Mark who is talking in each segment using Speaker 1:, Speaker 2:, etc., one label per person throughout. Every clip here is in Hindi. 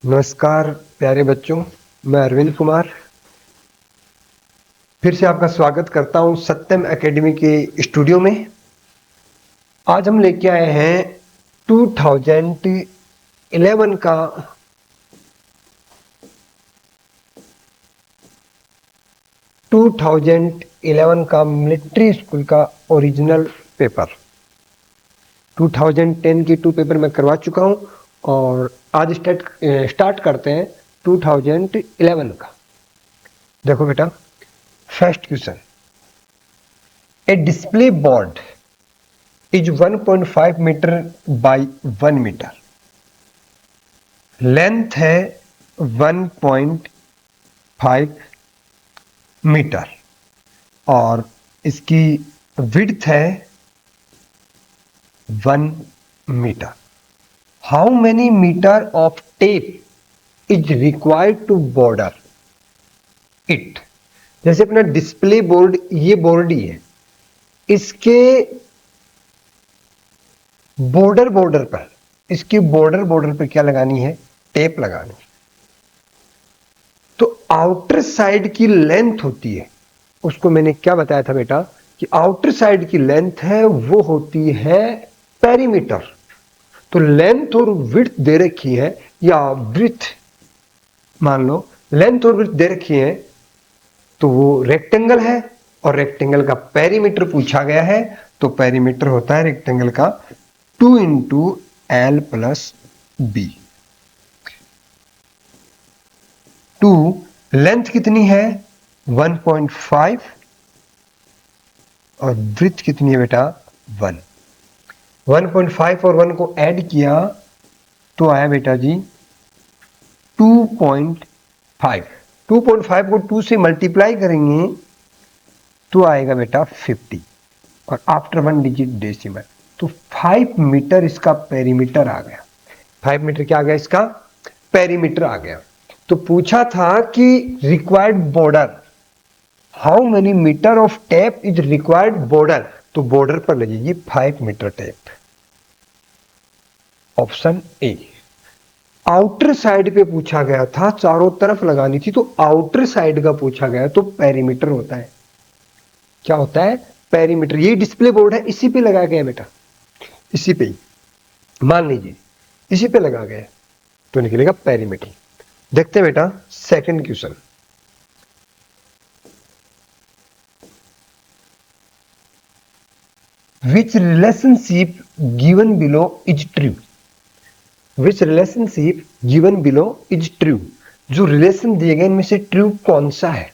Speaker 1: नमस्कार प्यारे बच्चों, मैं अरविंद कुमार फिर से आपका स्वागत करता हूं सत्यम एकेडमी के स्टूडियो में। आज हम लेके आए हैं 2011 का मिलिट्री स्कूल का ओरिजिनल पेपर। 2010 की 2 पेपर मैं करवा चुका हूं और आज स्टार्ट करते हैं 2011 का। देखो बेटा, first question, a display board is 1.5 metre by 1 metre, length है 1.5 मीटर और इसकी विड्थ है 1 metre. How many metre of tape is required to border it. जैसे अपना डिस्प्ले बोर्ड, ये बोर्ड ही है, इसके बॉर्डर पर, इसकी बॉर्डर पर क्या लगानी है? टेप लगानी। तो आउटर साइड की लेंथ होती है, उसको मैंने क्या बताया था बेटा कि आउटर साइड की लेंथ है वो होती है पेरीमीटर। तो लेंथ और विड्थ दे रखी है, या विड्थ मान लो, लेंथ और विड्थ दे रखी है, तो वो रेक्टेंगल है और रेक्टेंगल का पेरीमीटर पूछा गया है। तो पेरीमीटर होता है रेक्टेंगल का 2 into L plus B. 2 length कितनी है 1.5 और ब्रीथ कितनी है बेटा 1। 1.5 और 1 को ऐड किया तो आया बेटा जी 2.5। 2.5 को 2 से मल्टीप्लाई करेंगे तो आएगा बेटा 50 और आफ्टर 1 डिजिट डेसिमल। तो 5 मीटर इसका पेरीमीटर आ गया। 5 मीटर क्या आ गया? इसका पेरीमीटर आ गया। तो पूछा था कि required border, how many metre of tape is required border, तो बॉर्डर पर लगेगी 5 metre tape. Option A. Outer side पे पूछा गया था, चारों तरफ लगानी थी, तो आउटर साइड का पूछा गया तो पेरीमीटर होता है। क्या होता है? पेरीमीटर। ये डिस्प्ले बोर्ड है, इसी पे लगाया गया बेटा, इसी पे ही मान लीजिए, इसी पे लगा गया तो निकलेगा पेरीमीटर। देखते हैं बेटा second question. Which relationship given below is true? Which relationship given below is true? जो रिलेशन दिए गए इनमें से ट्रू कौन सा है?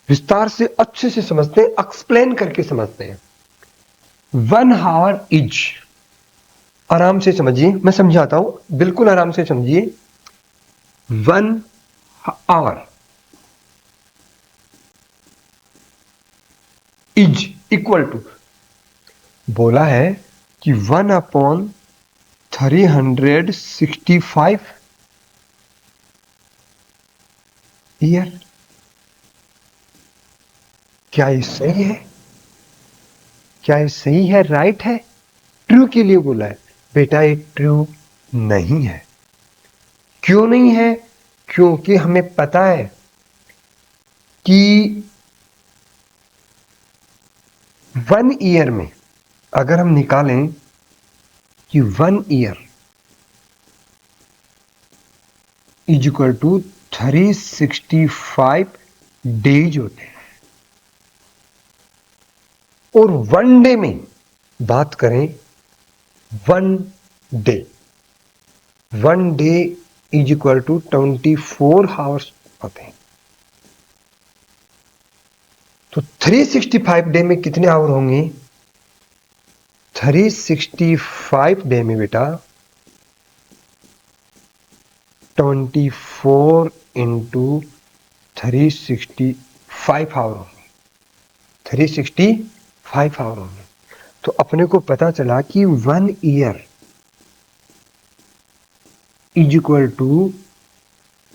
Speaker 1: विस्तार से अच्छे से समझते हैं, एक्सप्लेन करके समझते हैं। 1 आवर इज, आराम से समझिए, मैं समझाता हूं, बिल्कुल आराम से समझिए। 1 आवर इज इक्वल टू, बोला है कि 1/365 ईयर। क्या ये सही है? क्या ये सही है, राइट है? ट्रू के लिए बोला है बेटा, ये ट्रू नहीं है। क्यों नहीं है? क्योंकि हमें पता है कि 1 ईयर में अगर हम निकालें कि 1 year is equal to 365 days होते हैं, और 1 डे में बात करें, 1 day, 1 day is equal to 24 hours होते हैं। तो 365 डे में कितने आवर होंगे? 365 डे में बेटा 24 इंटू 365 आवर होंगे, 365 आवर होंगे। तो अपने को पता चला कि 1 year is equal to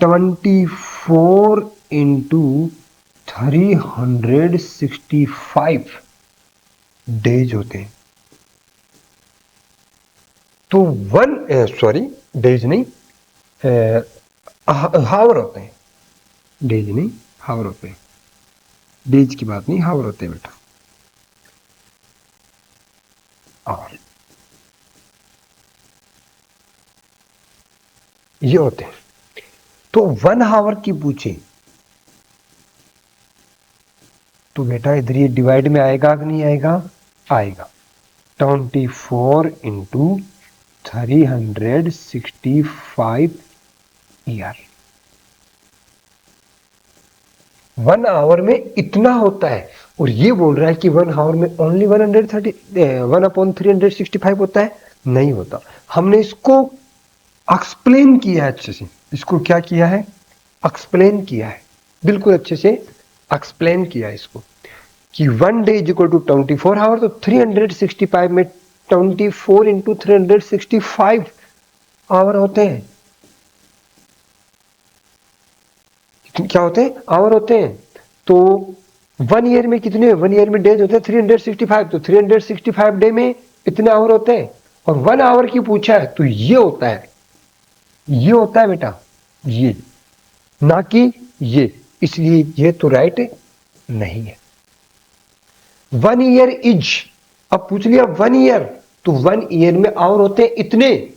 Speaker 1: 24 into 365 days होते हैं। तो डेज नहीं, हावर होते हैं, डेज नहीं, हावर होते हैं। डेज की बात नहीं, हावर होते हैं बेटा। और ये होते हैं। तो 1 आवर की पूछे तो बेटा इधर ये डिवाइड में आएगा कि नहीं आएगा? आएगा। 24 इंटू 365 ईयर। 1 आवर में इतना होता है, और ये बोल रहा है कि 1 आवर में ओनली 130 1/365 होता है। नहीं होता। हमने इसको एक्सप्लेन किया है अच्छे से। इसको क्या किया है? एक्सप्लेन किया है, बिल्कुल अच्छे से एक्सप्लेन किया है इसको, कि 1 day is equal to 24 hour. तो 365 में 24 इंटू 365 आवर होते हैं। क्या होते हैं? आवर होते हैं। तो 1 ईयर में कितने? 1 ईयर में डेज होते हैं 365। तो 365 डे में इतने आवर होते हैं। और 1 आवर की पूछा है तो ये होता है, ये होता है बेटा, ये, ना कि ये। इसलिए ये तो राइट नहीं है। 1 ईयर इज, अब पूछ लिया 1 ईयर, तो 1 ईयर में आवर होते हैं इतने,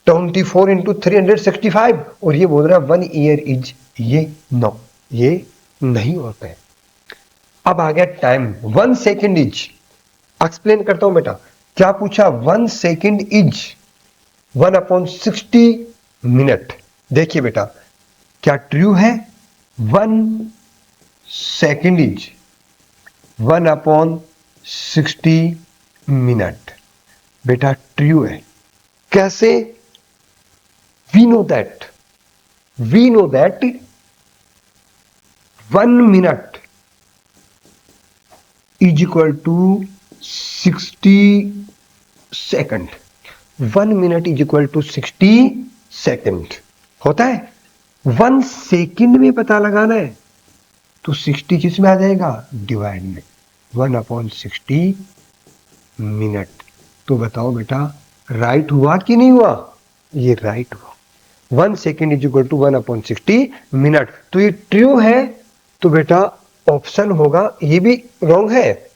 Speaker 1: 24 इंटू 365। और ये बोल रहा है 1 ईयर इज, ये नो, ये नहीं होता है। अब आ गया टाइम। 1 सेकेंड इज, एक्सप्लेन करता हूं बेटा। क्या पूछा? 1 सेकेंड इज 1/60 मिनट। देखिए बेटा, क्या ट्रू है? 1 सेकेंड इज 1/60 मिनट। बेटा ट्रू है। कैसे? We know that 1 minute is equal to 60 second. 1 minute is equal to 60 second होता है। 1 सेकंड में पता लगाना है तो 60 किस में आ जाएगा? डिवाइड में 1/60 मिनट। तो बताओ बेटा, राइट हुआ कि नहीं हुआ? ये राइट हुआ। 1 second is equal to 1/60 minute. तो ये ट्रू है। तो बेटा ऑप्शन होगा, ये भी रॉन्ग है।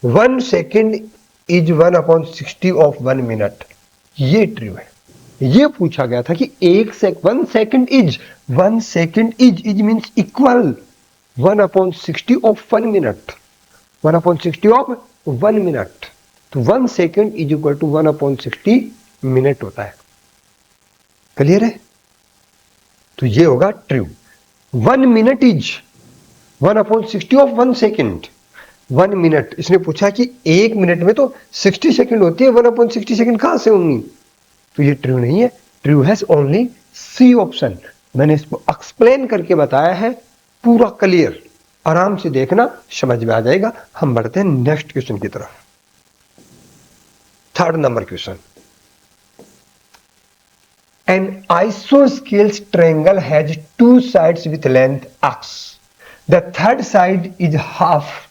Speaker 1: 1 सेकेंड इज 1/60 ऑफ 1 मिनट, ये ट्रू है। ये पूछा गया था कि 1 second is means equal 1/60 of 1 minute, 1/60 of 1 minute. तो 1 second is equal to 1/60 minute होता है। क्लियर है? तो ये होगा true. 1 minute is 1/60 of 1 second. 1 minute, इसने पूछा कि 1 मिनट में तो 60 सेकेंड होती है, 1/60 सेकेंड कहां से होंगी? तो ये ट्रू नहीं है। ट्रू है ओनली सी ऑप्शन। मैंने इसको एक्सप्लेन करके बताया है, पूरा क्लियर। आराम से देखना, समझ में आ जाएगा। हम बढ़ते हैं नेक्स्ट क्वेश्चन की तरफ। 3rd number question. An isosceles triangle has 2 sides with length x. The third side is half.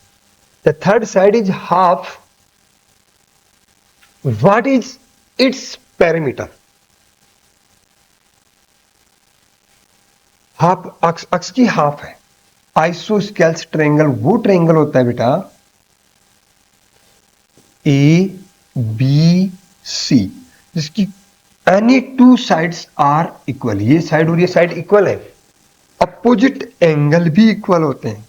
Speaker 1: The third side is half. What is its perimeter? Half, अक्स की हाफ है। आइसोस्केल्स ट्रायंगल वो ट्रायंगल होता है बेटा, ए बी सी, जिसकी एनी 2 साइड्स आर इक्वल। ये साइड और ये साइड इक्वल है। अपोजिट एंगल भी इक्वल होते हैं।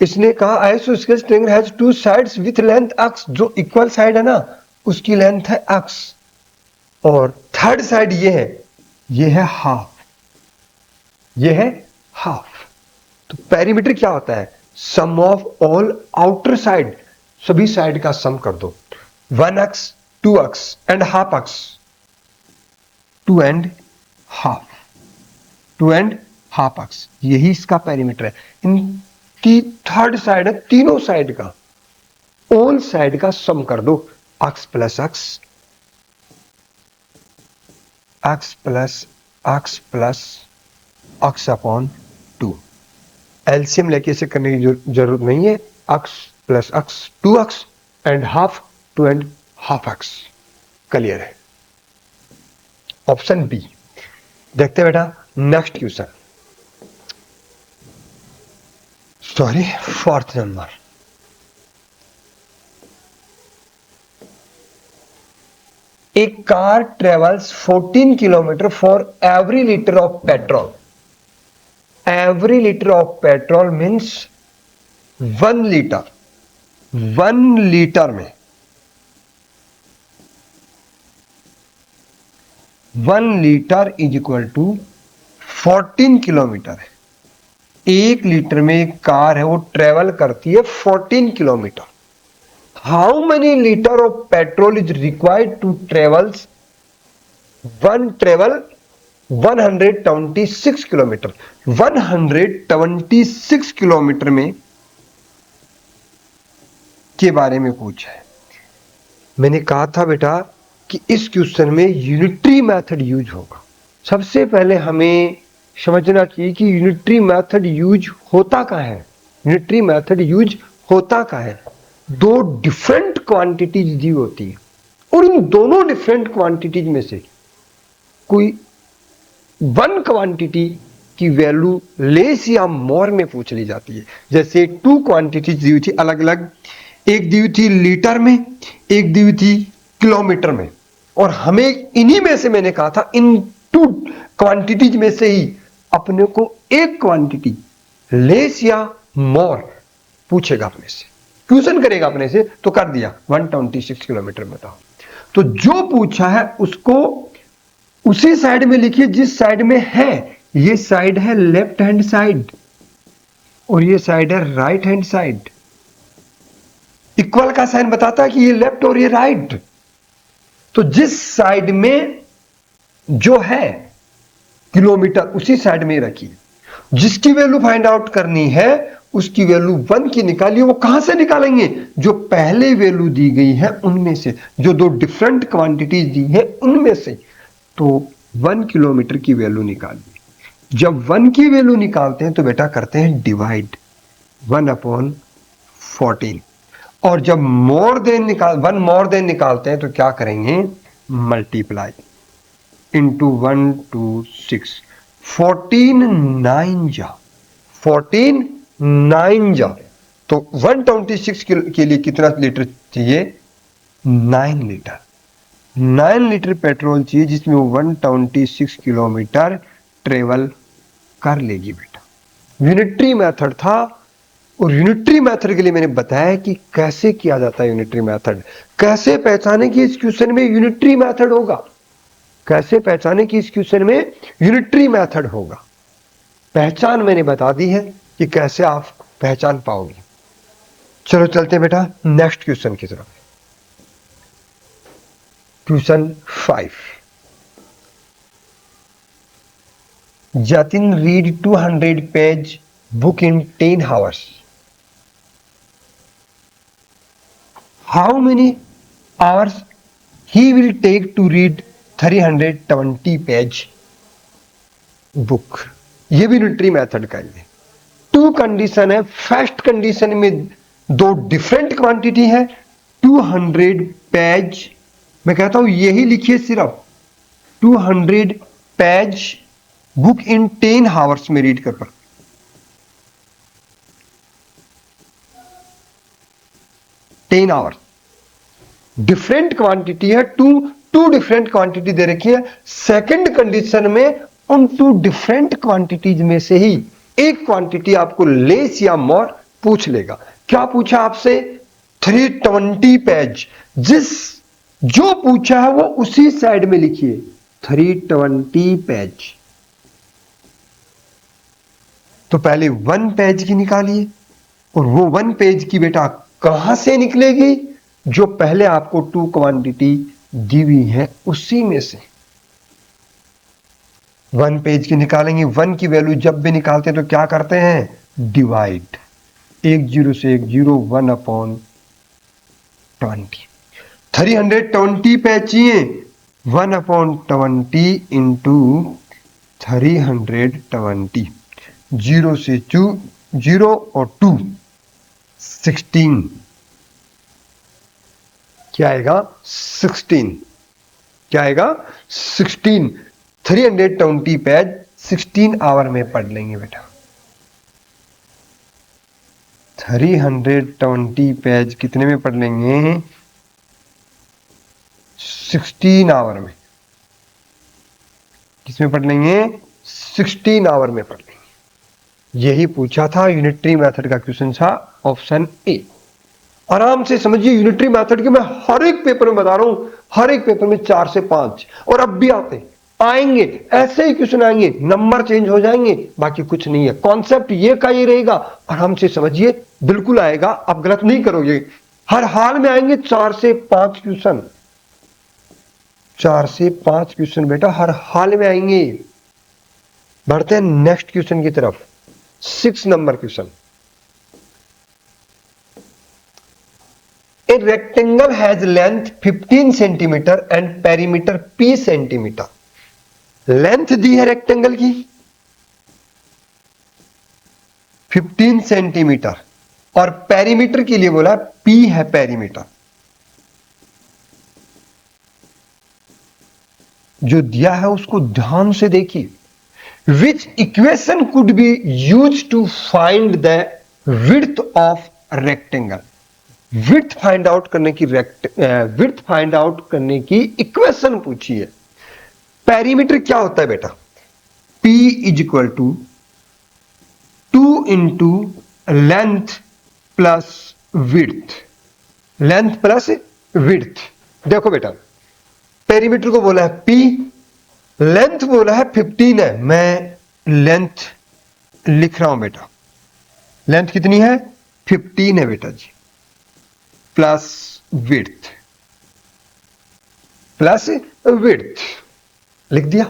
Speaker 1: इसने कहा isosceles triangle has 2 sides with length x. जो इक्वल साइड है ना, उसकी लेंथ है एक्स। और थर्ड साइड ये है, ये है हाफ, ये है हाफ। तो पेरीमीटर क्या होता है? Sum of all outer side, सभी साइड का सम कर दो। 1x 2x and half x, 2 and half, 2 and half x, यही इसका पेरीमीटर है। इनकी थर्ड साइड है, तीनों साइड का, ऑल साइड का सम कर दो। x plus x, x plus x plus x upon 2। LCM लेके इसे करने की जरूरत नहीं है। x plus x 2x and half 2 and half x। Clear है? Option B. देखते हैं बेटा next question, sorry 4th number. A car travels 14 kilometer for every liter of petrol. Every liter of petrol means 1 liter। 1 litre में 1 litre is equal to 14 kilometre है। 1 लीटर में एक कार है वो ट्रेवल करती है 14 kilometre. How many litre of petrol is required to travels travel 126 kilometre. 126 kilometre में के बारे में पूछा है। मैंने कहा था बेटा कि इस क्वेश्चन में यूनिटरी मेथड यूज होगा। सबसे पहले हमें समझना चाहिए कि यूनिटरी मेथड यूज होता कहाँ है। यूनिटरी मेथड यूज होता कहाँ है, दो डिफरेंट क्वांटिटीज दी होती है और इन दोनों डिफरेंट क्वांटिटीज में से कोई वन क्वांटिटी की वैल्यू लेस या मोर में पूछ ली जाती है। जैसे 2 क्वांटिटीज दी हुई थी अलग अलग, एक दी हुई थी लीटर में, एक दी हुई थी किलोमीटर में, और हमें इन्हीं में से मैंने कहा था इन 2 क्वांटिटीज में से ही अपने को एक क्वांटिटी लेस या मोर पूछेगा अपने से, क्वेश्चन करेगा अपने से, तो कर दिया 126 किलोमीटर में। तो जो पूछा है उसको उसी साइड में लिखिए जिस साइड में है। ये साइड है लेफ्ट हैंड साइड और ये साइड है राइट हैंड साइड। इक्वल का साइन बताता है कि ये लेफ्ट और ये राइट। तो जिस साइड में जो है किलोमीटर उसी साइड में रखिए। जिसकी वैल्यू फाइंड आउट करनी है उसकी वैल्यू 1 की निकालिए। वो कहां से निकालेंगे, जो पहले वैल्यू दी गई है उनमें से, जो 2 डिफरेंट क्वांटिटीज दी है उनमें से। तो 1 किलोमीटर की वैल्यू निकालिए। जब 1 की वैल्यू निकालते हैं तो बेटा करते हैं डिवाइड 1/14, और जब वन मोर देन निकालते हैं तो क्या करेंगे, मल्टीप्लाई इंटू 1 2 6 14 9 जा। तो 126 के लिए कितना लीटर चाहिए, 9 लीटर। 9 लीटर पेट्रोल चाहिए जिसमें 126 किलोमीटर ट्रेवल कर लेगी बेटा। यूनिटरी मेथड था, और यूनिटरी मेथड के लिए मैंने बताया कि कैसे किया जाता है यूनिटरी मेथड। कैसे पहचाने कि इस क्वेश्चन में यूनिटरी मेथड होगा, कैसे पहचाने कि इस क्वेश्चन में यूनिटरी मेथड होगा। पहचान मैंने बता दी है कि कैसे आप पहचान पाओगे। चलो चलते हैं बेटा नेक्स्ट क्वेश्चन की तरफ। Question 5, Jatin read 200 page book in 10 hours. How many hours he will take to read 320 page book. ये भी यूनिटरी मेथड का है। 2 कंडीशन है। फर्स्ट कंडीशन में 2 डिफरेंट क्वांटिटी है, 200 पेज। मैं कहता हूं यही लिखिए सिर्फ 200 पेज बुक इन 10 hours में रीड कर पर 10 hours। डिफरेंट क्वांटिटी है, टू डिफरेंट क्वांटिटी दे रखी है। सेकंड कंडीशन में उन 2 डिफरेंट क्वांटिटीज में से ही एक क्वांटिटी आपको लेस या मोर पूछ लेगा। क्या पूछा आपसे, 320 पेज। जो पूछा है वो उसी साइड में लिखिए 320 पेज। तो पहले 1 पेज की निकालिए, और वो 1 पेज की बेटा कहां से निकलेगी, जो पहले आपको 2 क्वांटिटी दी हुई है उसी में से। 1 पेज की निकालेंगे। 1 की वैल्यू जब भी निकालते हैं तो क्या करते हैं, डिवाइड 1 0 से 1 0 1/20। 320 पेज चाहिए, 1/20 इंटू 320, 0 से 2 0 और 2 16, क्या आएगा 16। क्या आएगा 16, 320 पेज 16 आवर में पढ़ लेंगे बेटा। 320 पेज कितने में पढ़ लेंगे? 16 आवर में। किसमें पढ़ लेंगे? 16 आवर में पढ़ लेंगे। यही पूछा था, यूनिटरी मेथड का क्वेश्चन था, ऑप्शन ए। आराम से समझिए, यूनिटरी मेथड के मैं हर एक पेपर में बता रहा हूं, हर एक पेपर में 4 से 5 और अब भी आएंगे, ऐसे ही क्वेश्चन आएंगे, नंबर चेंज हो जाएंगे, बाकी कुछ नहीं है। कॉन्सेप्ट ये का ये रहेगा, आराम से समझिए, बिल्कुल आएगा, आप गलत नहीं करोगे। हर हाल में आएंगे 4 से 5 क्वेश्चन, 4 से 5 क्वेश्चन बेटा हर हाल में आएंगे। बढ़ते हैं नेक्स्ट क्वेश्चन की तरफ। 6 number question. A rectangle has length 15 centimetre and perimeter P centimetre. Length दी है रेक्टेंगल की 15 सेंटीमीटर और पेरीमीटर के लिए बोला P है पेरीमीटर। जो दिया है उसको ध्यान से देखिए। Which equation could be used to find the width of rectangle? Width find out करने की विड्थ फाइंड आउट करने की इक्वेशन पूछी है। पेरीमीटर क्या होता है बेटा? P is equal to 2 into length plus width, length plus width. देखो बेटा, पेरीमीटर को बोला है P, लेंथ बोला है 15 है, मैं लेंथ लिख रहा हूं बेटा। लेंथ कितनी है? 15 है बेटा जी, प्लस विड्थ, प्लस विड्थ लिख दिया।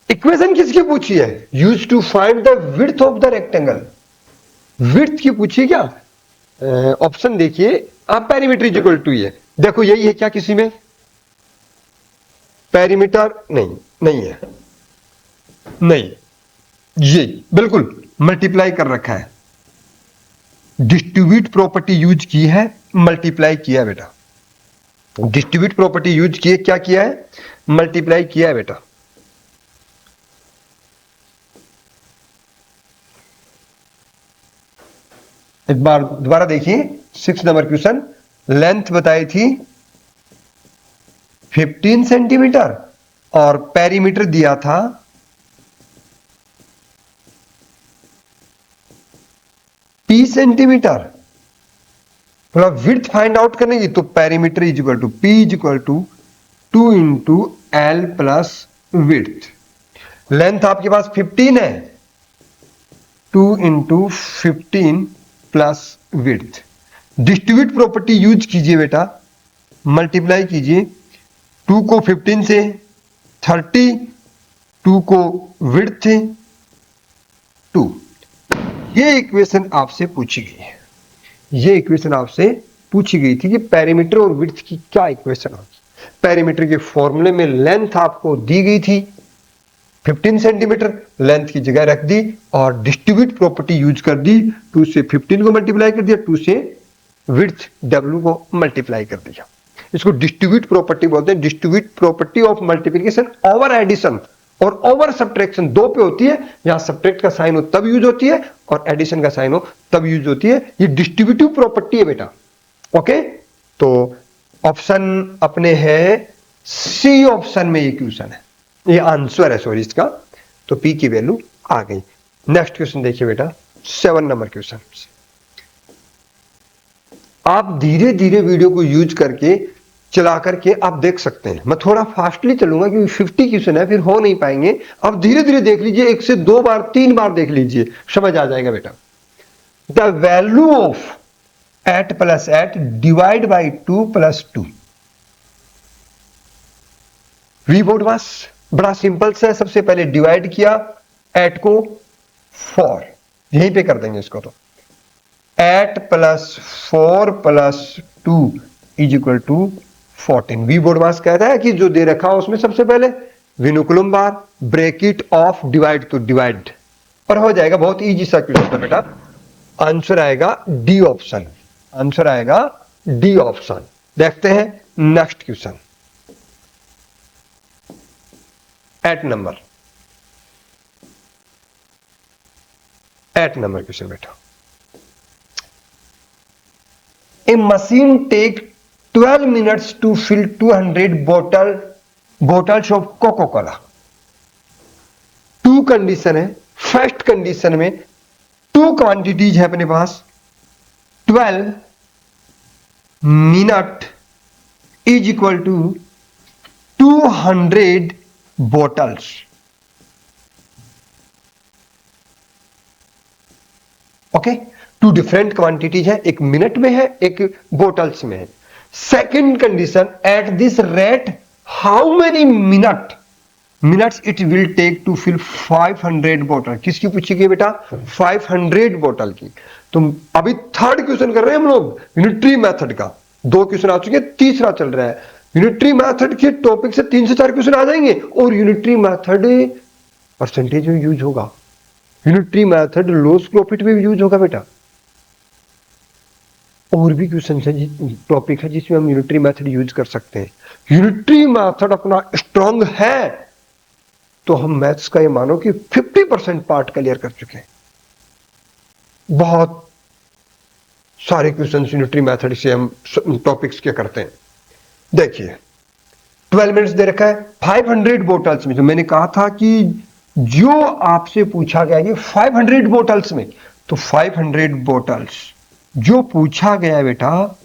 Speaker 1: इक्वेशन किसकी पूछी है? Use to find the width of the rectangle. Width की पूछी क्या? ऑप्शन देखिए आप, पेरीमीटर इज इक्वल टू ये, देखो यही है क्या किसी में? पेरीमीटर नहीं है, नहीं, ये बिल्कुल मल्टीप्लाई कर रखा है, डिस्ट्रीब्यूट प्रॉपर्टी यूज की है, मल्टीप्लाई किया है बेटा। डिस्ट्रीब्यूट प्रॉपर्टी यूज की है, क्या किया है? मल्टीप्लाई किया है बेटा। एक बार दोबारा देखिए 6 नंबर क्वेश्चन। लेंथ बताई थी 15 सेंटीमीटर और पेरीमीटर दिया था P सेंटीमीटर। मतलब विड्थ फाइंड आउट करने की, तो perimeter is equal to P is equal to 2 into L plus width. Length आपके पास 15 है, 2 into 15 plus width. Distribute property use कीजिए बेटा, मल्टीप्लाई कीजिए 2 को 15 से 30, 2 को विड्थ 2। ये इक्वेशन आपसे पूछी गई है, ये इक्वेशन आपसे पूछी गई थी कि पेरीमीटर और विड्थ की क्या इक्वेशन होगी। पेरीमीटर के फॉर्मूले में लेंथ आपको दी गई थी 15 सेंटीमीटर, लेंथ की जगह रख दी और डिस्ट्रीब्यूट प्रॉपर्टी यूज कर दी, 2 से 15 को मल्टीप्लाई कर दिया, 2 से विड्थ W को मल्टीप्लाई कर दिया। इसको डिस्ट्रीब्यूट प्रॉपर्टी बोलते हैं, distribute property of multiplication over addition और ओवर सब्ट्रैक्शन। 2 पे होती है, यहां सब्ट्रैक्ट का साइन हो तब यूज होती है और एडिशन का साइन हो तब यूज होती है। ये डिस्ट्रीब्यूटिव प्रॉपर्टी है बेटा। ओके, तो ऑप्शन अपने है सी, ऑप्शन में ये क्वेश्चन है, ये आंसर है सॉरी इसका, तो पी की वैल्यू आ गई। नेक्स्ट क्वेश्चन देखिए बेटा 7 नंबर क्वेश्चन। आप धीरे धीरे वीडियो को यूज करके चला करके आप देख सकते हैं। मैं थोड़ा फास्टली चलूंगा क्योंकि 50 क्वेश्चन है, फिर हो नहीं पाएंगे। आप धीरे धीरे देख लीजिए, 1 से 2 बार 3 बार देख लीजिए, समझ आ जाएगा बेटा। The value of 8 plus 8 divide by 2 plus 2। We BODMAS बड़ा सिंपल सा है। सबसे पहले डिवाइड किया 8 को 4, यहीं पे कर देंगे इसको। तो 8 plus 4 plus 2 is equal to 14। We BODMAS कहता है कि जो दे रखा हो उसमें सबसे पहले विनुकुलम बार ब्रैकेट ऑफ डिवाइड, तो डिवाइड और हो जाएगा। बहुत इजी सा क्वेश्चन है बेटा। आंसर आएगा डी ऑप्शन, आंसर आएगा डी ऑप्शन। देखते हैं नेक्स्ट क्वेश्चन, 8 नंबर क्वेश्चन बेटा। A machine take 12 minutes to fill 200 bottles of Coca Cola. Two condition है। फर्स्ट कंडीशन में टू क्वांटिटीज है अपने पास, 12 minute is equal to 200 bottles. Okay, two different quantities है, एक मिनट में है, एक बोटल्स में है। Second condition, at this rate how many minutes it will take to fill 500 बोतल। किसकी पूछी गई बेटा? 500 बोतल की। तो अभी थर्ड क्वेश्चन कर रहे हैं हम लोग यूनिटरी मेथड का। 2 क्वेश्चन आ चुके हैं, तीसरा चल रहा है। यूनिटरी मेथड के टॉपिक से 3 से 4 क्वेश्चन आ जाएंगे और यूनिटरी मेथड परसेंटेज में यूज होगा। यूनिटरी मेथड लॉस प्रॉफिट में भी यूज होगा बेटा। और भी क्वेश्चन है, टॉपिक है जिसमें हम यूनिटरी मेथड यूज कर सकते हैं। यूनिटरी मेथड अपना स्ट्रांग है तो हम मैथ्स का ये मानो कि 50% पार्ट क्लियर कर चुके हैं। बहुत सारे क्वेश्चन यूनिटरी मेथड से हम टॉपिक्स के करते हैं। देखिए 12 मिनट्स दे रखा है, 500 बोटल्स में। तो मैंने कहा था कि जो आपसे पूछा गया ये 500 बोटल्स में, तो 500 बोटल्स जो पूछा गया बेटा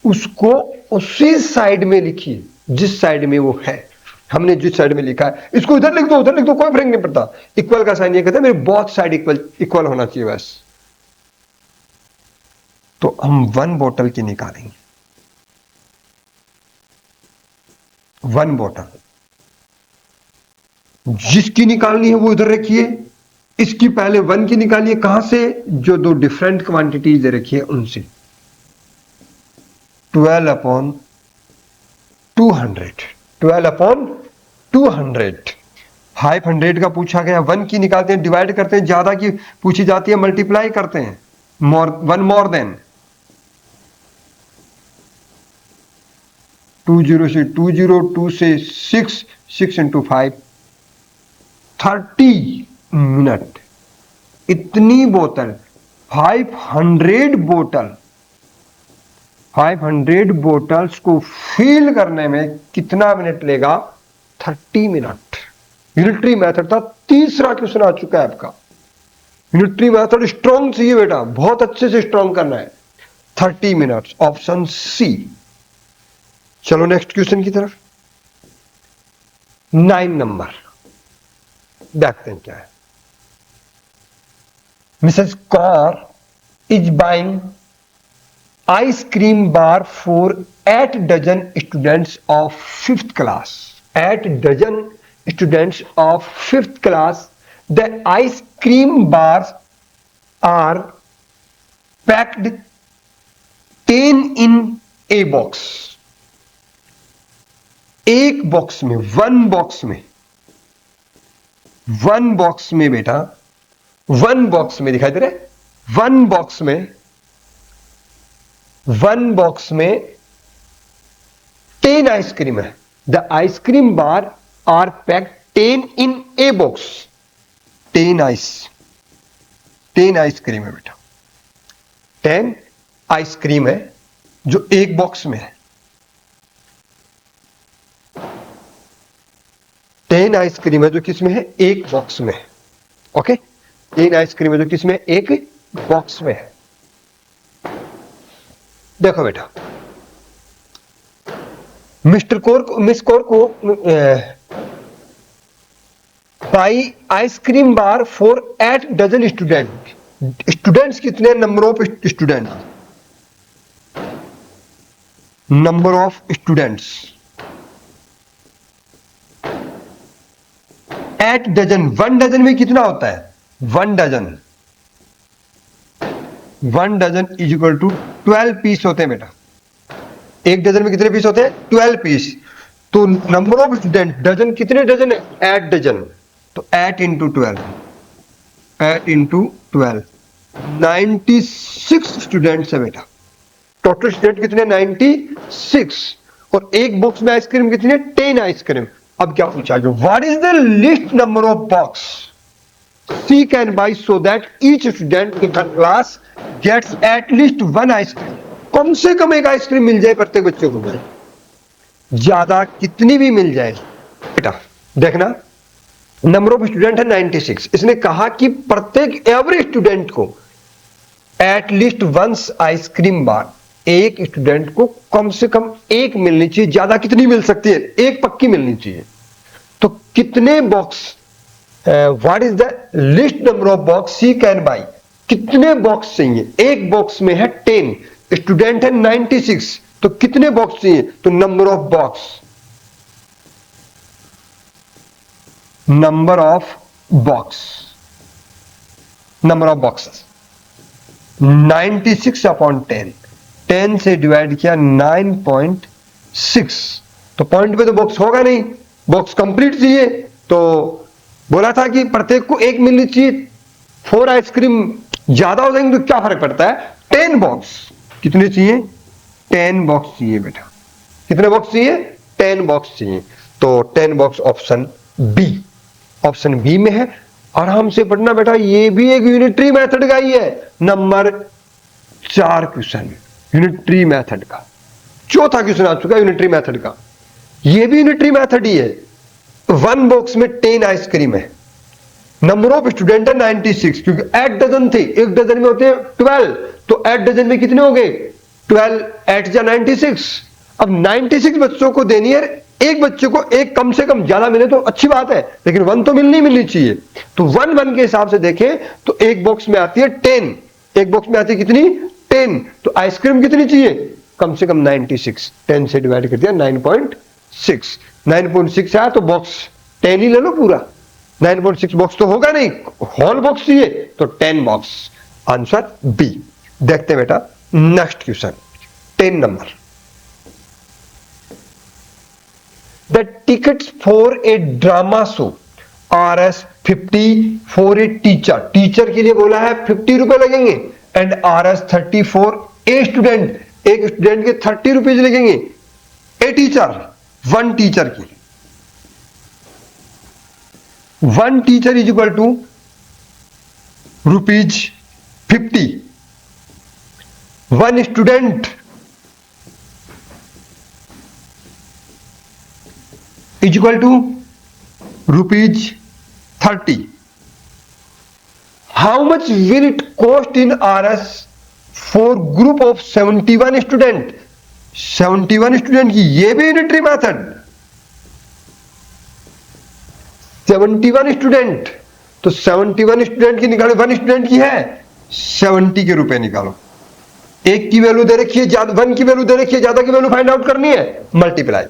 Speaker 1: उसको उसी साइड में लिखिए जिस साइड में वो है। हमने जिस साइड में लिखा है इसको इधर लिख दो उधर लिख दो, कोई फर्क नहीं पड़ता। इक्वल का साइन ये कहता है मेरे बोथ साइड इक्वल होना चाहिए बस। तो हम 1 बोतल की निकालेंगे, 1 बोतल जिसकी निकालनी है वो इधर रखिए। इसकी पहले 1 की निकालिए। कहां से? जो 2 डिफरेंट क्वांटिटीज दे रखी है उनसे। 12/200 500 का पूछा गया, 1 की निकालते हैं, डिवाइड करते हैं, ज्यादा की पूछी जाती है मल्टीप्लाई करते हैं, 1 मोर देन 20 से 2 से 6 इंटू 5 30 मिनट। इतनी बोतल 500 बोतल्स को फिल करने में कितना मिनट लेगा? 30 मिनट। यूनिटरी मेथड था, तीसरा क्वेश्चन आ चुका है आपका। यूनिटरी मेथड स्ट्रॉन्ग चाहिए बेटा, बहुत अच्छे से स्ट्रॉन्ग करना है। 30 मिनट्स, ऑप्शन सी। चलो नेक्स्ट क्वेश्चन की तरफ। 9 नंबर देखते हैं क्या है। Mrs Kaur is buying ice cream bar for 8 dozen students of 5th class. 8 dozen students of 5th class. The ice cream bars are packed 10 in a box. एक बॉक्स में, 1 बॉक्स में बेटा, 1 बॉक्स में दिखाई दे रहा है, 1 बॉक्स में 10 आइसक्रीम है। The ice cream bar are packed 10 in a box. 10 ice cream है बेटा, 10 आइसक्रीम है जो एक बॉक्स में है। 10 आइसक्रीम है जो किसमें है? एक बॉक्स में है। ओके, 10 आइसक्रीम है जो किसमें? एक बॉक्स में है। देखो बेटा, मिस कौर को buy ice cream bar for 8 dozen students कितने? Number of students 8 dozen. 1 dozen में कितना होता है? 1 dozen is equal to 12 piece होते हैं बेटा। एक डजन में कितने पीस होते हैं? 12 पीस। तो नंबर ऑफ स्टूडेंट, डजन कितने डजन है? 8 डजन। तो 8 इंटू 12 96 स्टूडेंट्स है बेटा। टोटल स्टूडेंट कितने? 96। और एक बॉक्स में आइसक्रीम कितनी है? 10 आइसक्रीम। अब क्या पूछा गया? What is the least number of box she can buy so that each student in the class gets at least 1 ice cream. कम से कम एक आइसक्रीम मिल जाए प्रत्येक बच्चे को, ज्यादा कितनी भी मिल जाए। बेटा देखना, नंबर ऑफ स्टूडेंट है 96। इसने कहा कि प्रत्येक एवरेज स्टूडेंट को एट लीस्ट वंस आइसक्रीम बार, एक स्टूडेंट को कम से कम एक मिलनी चाहिए। ज्यादा कितनी मिल सकती है? एक पक्की मिलनी चाहिए। तो कितने box, what is the least number of box she can buy, कितने बॉक्स चाहिए? एक बॉक्स में है 10, स्टूडेंट है 96, तो कितने बॉक्स चाहिए? तो number of box, number of box, number of boxes 96 upon 10, 10 से डिवाइड किया 9.6, तो पॉइंट पे तो बॉक्स होगा नहीं, बॉक्स कंप्लीट चाहिए। तो बोला था कि प्रत्येक को एक मिलनी चाहिए। 4 आइसक्रीम ज्यादा हो जाएंगे तो क्या फर्क पड़ता है? 10 बॉक्स कितने चाहिए? 10 बॉक्स चाहिए बेटा। कितने बॉक्स चाहिए? 10 बॉक्स चाहिए। तो 10 box option B, option B में है। आराम से पढ़ना बेटा, ये भी एक यूनिटरी मेथड का ही है। नंबर 4 क्वेश्चन यूनिटरी मेथड का, चौथा क्वेश्चन आ चुका यूनिटरी मेथड का। ये भी यूनिटरी मेथड ही है। 1 बॉक्स में 10 आइसक्रीम है, नंबर ऑफ स्टूडेंट है 96, क्योंकि 8 डजन थे, एक डजन में होते हैं 12, तो 8 डजन में कितने हो गए? 12 8 जा 96। अब 96 बच्चों को देनी है, एक बच्चे को एक कम से कम, ज्यादा मिले तो अच्छी बात है, लेकिन 1 तो मिलनी चाहिए। तो 1 के हिसाब से देखें तो एक बॉक्स में आती है 10, एक बॉक्स में आती है कितनी? 10। तो आइसक्रीम कितनी चाहिए? कम से कम 96, 10 से डिवाइड कर दिया 9.6, 9.6 आया तो बॉक्स 10 ही ले लो पूरा। 9.6 बॉक्स तो होगा नहीं, होल बॉक्स चाहिए, तो 10 बॉक्स, आंसर बी। देखते हैं बेटा next question, 10 number. The tickets for a drama show RS 50 for a teacher, teacher के लिए बोला है 50 रुपए लगेंगे, and RS 30 for a student, एक स्टूडेंट के 30 रुपीज लगेंगे। ए टीचर, 1 टीचर की, 1 teacher is equal to ₹50, 1 student is equal to ₹30। How much will it cost in RS for group of 71 student, 71 student की, ये भी यूनिटरी मेथड। 71 स्टूडेंट, तो 71 स्टूडेंट की निकालो, 1 स्टूडेंट की है 70 के रुपए निकालो। एक की वैल्यू दे रखी है, 1 की वैल्यू दे रखी है, ज्यादा की वैल्यू फाइंड आउट करनी है, मल्टीप्लाई।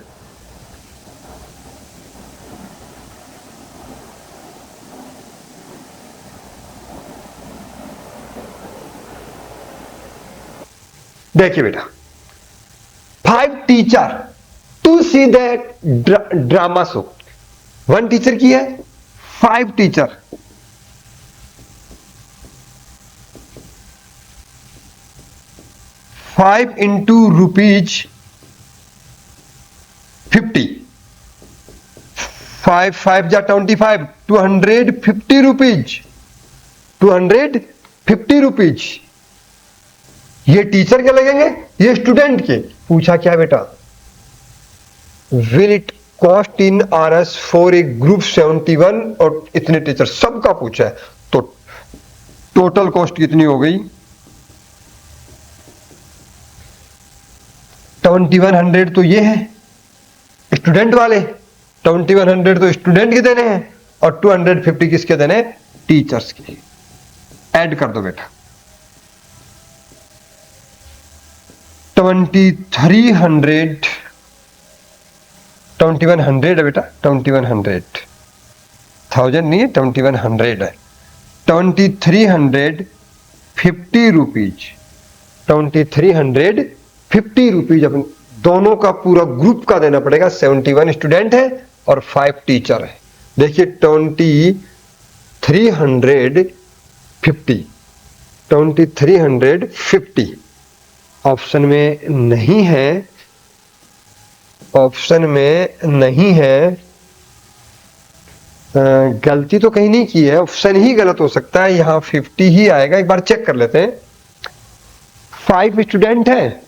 Speaker 1: देखिए बेटा, 5 teacher to see that drama show, 1 teacher की है, 5 टीचर, 5 इंटू ₹50, 5 5 जा 25, 250 रुपीज, 250 रुपीज। ये टीचर के लगेंगे, ये स्टूडेंट के। पूछा क्या बेटा? Will it cost in RS for a group 71, और इतने टीचर, सबका पूछा है, तो टोटल कॉस्ट कितनी हो गई? 2100 तो ये है स्टूडेंट वाले, 2100 तो स्टूडेंट के देने हैं, और 250 किसके देने हैं? टीचर्स के। ऐड कर दो बेटा, 2100 है बेटा, 2100, 1000 नहीं है, 2100 है। 2350 रुपीज, 2350 रुपीज अपन दोनों का पूरा ग्रुप का देना पड़ेगा। 71 स्टूडेंट है और 5 टीचर है। देखिए 2350 ऑप्शन में नहीं है, ऑप्शन में नहीं है, गलती तो कहीं नहीं की है, ऑप्शन ही गलत हो सकता है, यहां 50 ही आएगा। एक बार चेक कर लेते हैं। 5 स्टूडेंट है,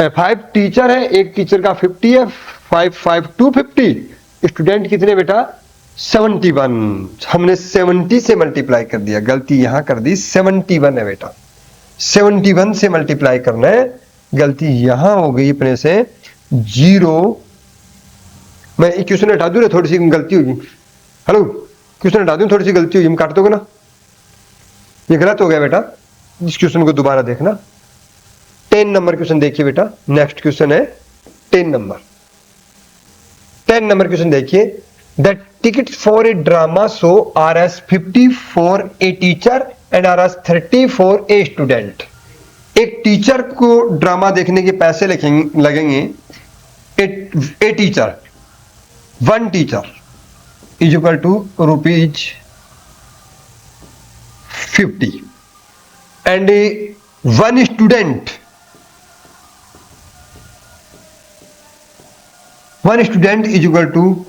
Speaker 1: 5 टीचर है, एक टीचर का 50 है, 5 5 250, स्टूडेंट कितने बेटा 71। हमने 70 से मल्टीप्लाई कर दिया, गलती यहां कर दी, 71 है बेटा, 71 से मल्टीप्लाई करना है, गलती यहां हो गई अपने से 0। मैं क्वेश्चन हटा दूं ना, थोड़ी सी गलती होगी। हेलो, क्वेश्चन हटा दूं, थोड़ी सी गलती होगी, हम काट दोगे ना, ये गलत हो गया बेटा, इस क्वेश्चन को दोबारा देखना। 10 नंबर क्वेश्चन देखिए बेटा, नेक्स्ट क्वेश्चन है 10 नंबर। 10 नंबर क्वेश्चन देखिए, the ticket for a drama show R S 50 for a teacher and R S 30 for a student. एक टीचर को ड्रामा देखने के पैसे लगेंगे, a teacher, one teacher is equal to rupees 50 and one student, one student is equal to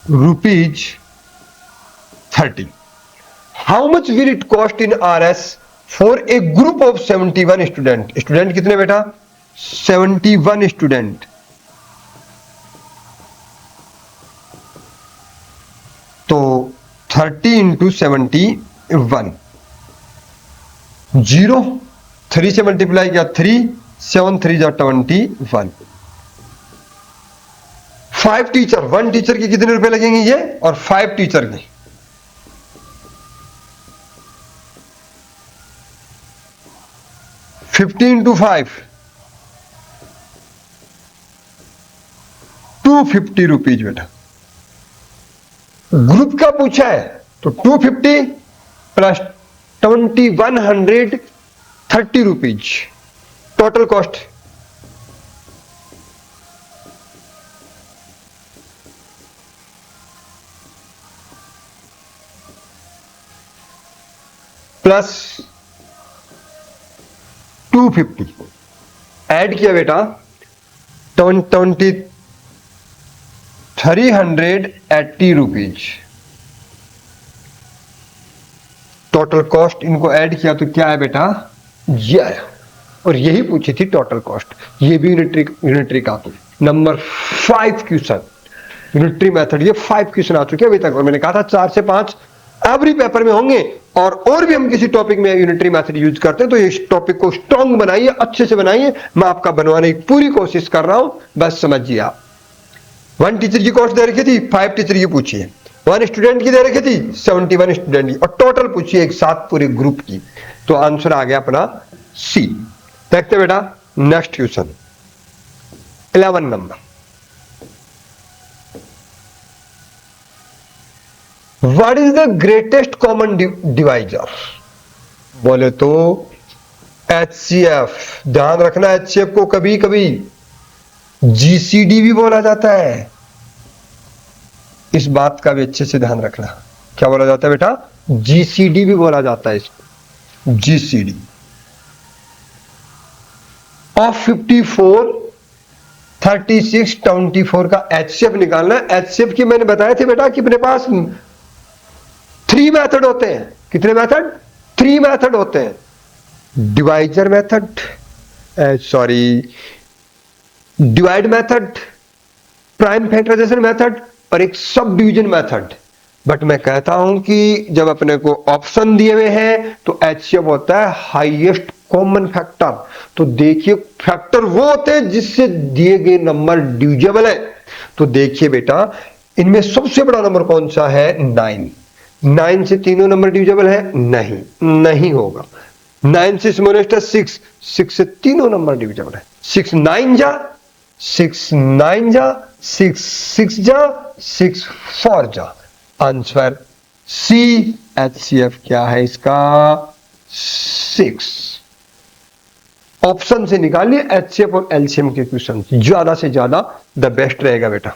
Speaker 1: rupees 30। How much will it cost in R S for a group of 71 student. Student कितने बेटा 71 स्टूडेंट, तो 30 इंटू 71, 0 3 से मल्टीप्लाई किया 3, 7 3 जा 21। 5 टीचर, 1 टीचर के कितने रुपए लगेंगे ये, और 5 टीचर के 50 इंटू 5 250 रुपीज बेटा। ग्रुप का पूछा है तो 250 plus 2130 rupees total cost. Plus 250 add किया बेटा 380 रुपीज टोटल कॉस्ट। इनको ऐड किया तो क्या है बेटा ये आया, और यही पूछी थी टोटल कॉस्ट। ये भी यूनिटरी का नंबर 5 क्वेश्चन, यूनिटरी मेथड ये 5 क्वेश्चन आ चुके हैं अभी तक, और मैंने कहा था 4 से 5 एवरी पेपर में होंगे। और भी हम किसी टॉपिक में यूनिटरी मेथड यूज करते हैं, तो इस टॉपिक को स्ट्रॉन्ग बनाइए, अच्छे से बनाइए, मैं आपका बनवाने की पूरी कोशिश कर रहा हूं, बस समझिए आप। 1 टीचर की कॉस्ट दे रखी थी, 5 टीचर की पूछिए, 1 स्टूडेंट की दे रखी थी, 71 स्टूडेंट की, और टोटल पूछिए एक साथ पूरे ग्रुप की, तो आंसर आ गया अपना सी। देखते बेटा next question 11 number. What is the greatest common divisor. बोले तो HCF, ध्यान रखना HCF को कभी कभी GCD भी बोला जाता है, इस बात का भी अच्छे से ध्यान रखना। क्या बोला जाता है बेटा GCD भी बोला जाता है इसको, GCD ऑफ 54 36 24 का HCF निकालना है। HCF की मैंने बताया थे बेटा कि अपने पास 3 मेथड होते हैं। कितने मेथड 3 मेथड होते हैं, divisor method, divide method, prime factorisation method, और एक सब डिवीजन मेथड। बट मैं कहता हूं कि जब अपने को ऑप्शन दिए हुए हैं तो HCF होता है हाईएस्ट कॉमन फैक्टर। तो देखिए फैक्टर वो होते हैं जिससे दिए गए नंबर डिविजिबल है। तो देखिए बेटा इनमें सबसे बड़ा नंबर कौन सा है 9। 9 से तीनों नंबर डिविजिबल है नहीं, नहीं होगा। 9 से स्मॉलेस्ट है 6, 6 से तीनों नंबर डिविजिबल है। 6 9 जा 6 9 जा 6 6 जा 6 4 जा। आंसर सी HCF क्या है इसका 6। ऑप्शन से निकालिए HCF और LCM के क्वेश्चन, ज्यादा से ज्यादा द बेस्ट रहेगा बेटा।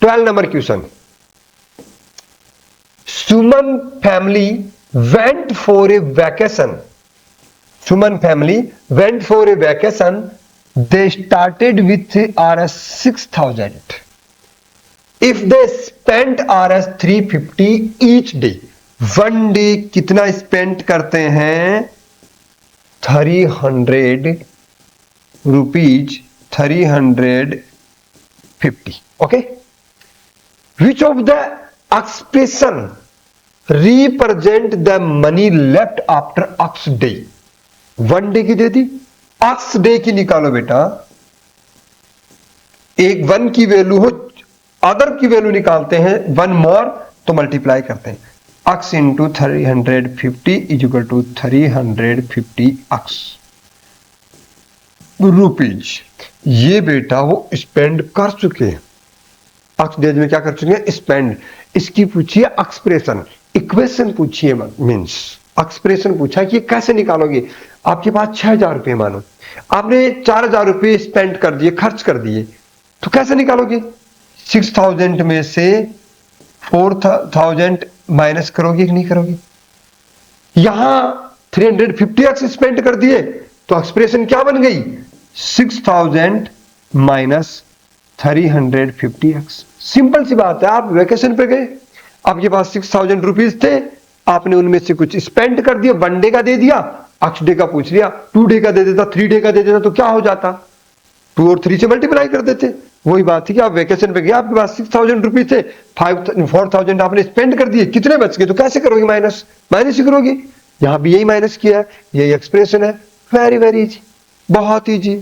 Speaker 1: 12 number question. Suman family went for a vacation, Suman family went for a vacation they started with Rs 6000. If they spent Rs 350 each day, one day कितना स्पेंड करते हैं? 300 rupees, 350. Okay, which of the expression represent the money left after x day? One day की दे दी, एक्स डे की निकालो बेटा. एक वन की वैल्यू हो, अदर की वैल्यू निकालते हैं, वन मोर तो मल्टीप्लाई करते हैं. X into 350 is equal to 350 X rupees. ये बेटा वो स्पेंड कर चुके हैं, एक्स डेज में क्या कर चुके हैं? स्पेंड. इसकी पूछिए एक्सप्रेशन, इक्वेशन पूछिए, मीन्स एक्सप्रेशन पूछा कि कैसे निकालोगे. आपके पास 6000 रुपए, मानो आपने 4000 रुपए स्पेंड कर दिए, खर्च कर दिए, तो कैसे निकालोगे? 6000 में से 4000 माइनस करोगे कि नहीं करोगे? यहां 350x स्पेंड कर दिए तो एक्सप्रेशन क्या बन गई? 6000 माइनस 350x. सिंपल सी बात है. आप वेकेशन पे गए, आपके पास 6000 रुपीज थे, आपने उनमें से कुछ स्पेंड कर दिया, वन डे का दे दिया, एक्स डे का पूछ लिया, 2 डे का दे देता, 3 डे का दे देता, तो क्या हो जाता? 2 और 3 से मल्टीप्लाई कर देते. वही बात थी कि आप वेकेशन पे गए, आपके पास 6000 रुपीज थे, 4000 आपने स्पेंड कर दिए, कितने बच गए? तो कैसे करोगे? माइनस, माइनस ही करोगे. यहां भी यही माइनस किया है, यही एक्सप्रेशन है. वेरी वेरी इजी, बहुत इजी.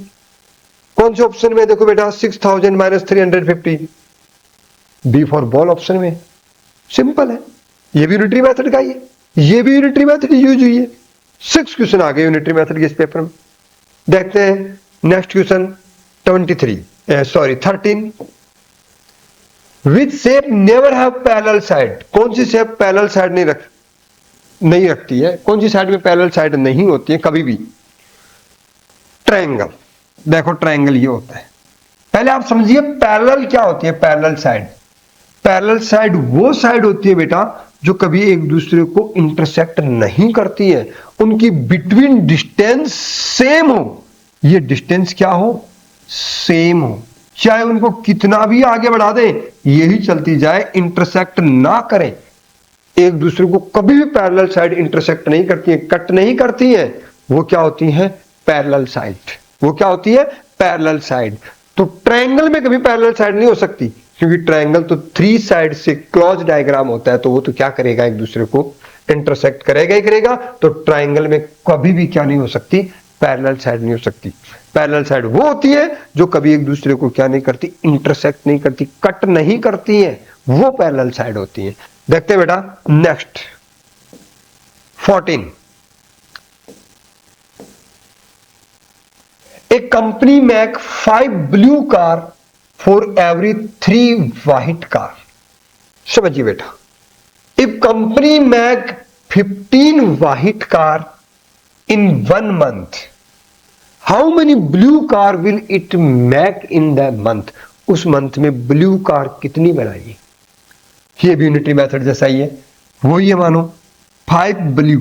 Speaker 1: कौन से ऑप्शन में? देखो बेटा, 6000 minus 350, B for ball option में. सिंपल है. ये भी यूनिटरी मेथड का ही है, ये भी यूनिटरी मेथड यूज हुई है. 6 क्वेश्चन आ गए यूनिटरी मेथड के इस पेपर में. देखते हैं next question 13. Which shape never have parallel side? कौन सी शेप पैरेलल साइड नहीं रखती है? कौन सी साइड में पैरेलल साइड नहीं होती है कभी भी? ट्रायंगल. देखो ट्रायंगल ये होता है. पहले आप समझिए पैरेलल क्या होती है. पैरेलल साइड, पैरेलल साइड वो साइड होती है बेटा जो कभी एक दूसरे को इंटरसेक्ट नहीं करती है. उनकी बिटवीन डिस्टेंस सेम हो. ये डिस्टेंस क्या हो? सेम हो. चाहे उनको कितना भी आगे बढ़ा दें, यही चलती जाए, इंटरसेक्ट ना करें. एक दूसरे को कभी भी पैरेलल साइड इंटरसेक्ट नहीं करती है, कट नहीं करती है. वो क्या होती है? Parallel side. वो क्या होती है? Parallel side. तो ट्रायंगल में कभी पैरेलल साइड नहीं हो सकती, क्योंकि ट्रायंगल तो 3 साइड से क्लोज डायग्राम होता है, तो वो तो क्या करेगा? एक दूसरे को इंटरसेक्ट करेगा ही करेगा. तो ट्रायंगल में कभी भी क्या नहीं हो सकती? पैरेलल साइड नहीं हो सकती. पैरेलल साइड वो होती है जो कभी एक दूसरे को क्या नहीं करती? इंटरसेक्ट नहीं करती, कट नहीं करती है. वो पैरेलल साइड होती है. देखते हैं बेटा next 14. A company make 5 blue car for every 3 white car. समझिए बेटा, if company make 15 white car in 1 month, how many blue car will it make in the month? उस मंथ में ब्लू कार कितनी बनाएगी? ये भी यूनिटरी मेथड जैसा ही है. वो ये मानो 5 blue.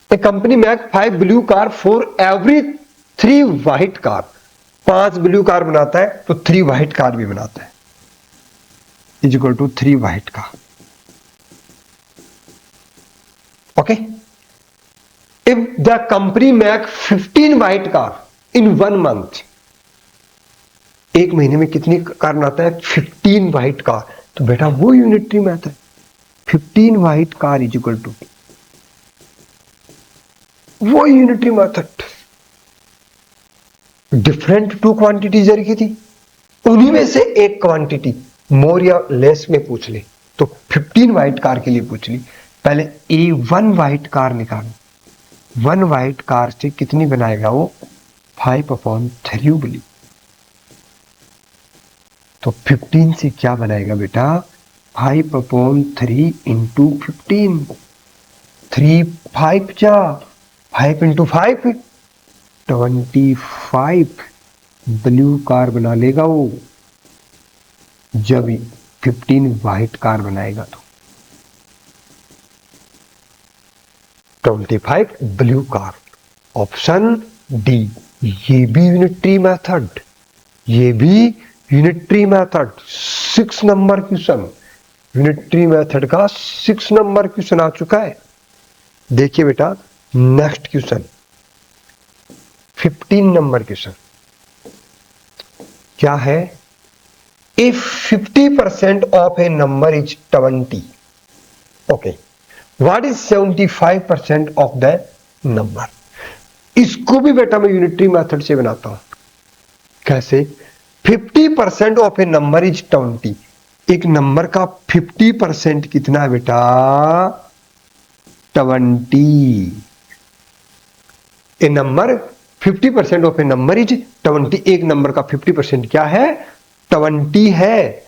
Speaker 1: A company make 5 blue car for every 3 white car. 5 blue car बनाता है तो 3 व्हाइट कार भी बनाता है, is equal to 3 white car. Okay. If the company make 15 white car in 1 month, एक महीने में कितनी कार बनाता है? 15 व्हाइट कार. तो बेटा वो unitary method, 15 white car is equal to वो यूनिटरी मेथड. डिफरेंट 2 क्वांटिटीज रखी थी, उन्हीं में से एक क्वांटिटी मोर या लेस में पूछ ले, तो 15 व्हाइट कार के लिए पूछ ली. पहले A1 व्हाइट कार निकालो. 1 व्हाइट कार से कितनी बनाएगा वो? 5/3 ब्लू. तो 15 से क्या बनाएगा बेटा? 5/3 इंटू 15. 3 5 जा 5 इंटू 5 25 ब्लू कार बना लेगा वो, जब 15 व्हाइट कार बनाएगा तो 25 ब्लू कार. ऑप्शन डी, ये भी यूनिटरी मेथड, ये भी unitary method. 6 number question, unitary method का 6 नंबर क्वेश्चन आ चुका है। देखिए बेटा नेक्स्ट क्वेश्चन 15 नंबर क्वेश्चन क्या है? If 50% of a number is 20, okay, what is 75% of the number? इसको भी बेटा मैं यूनिटरी मेथड से बनाता हूं। कैसे? 50% ऑफ ए नंबर इज 20, एक नंबर का 50% कितना है बेटा? 20। A number 50% of a number is 20, एक नंबर का 50% क्या है? 20 है।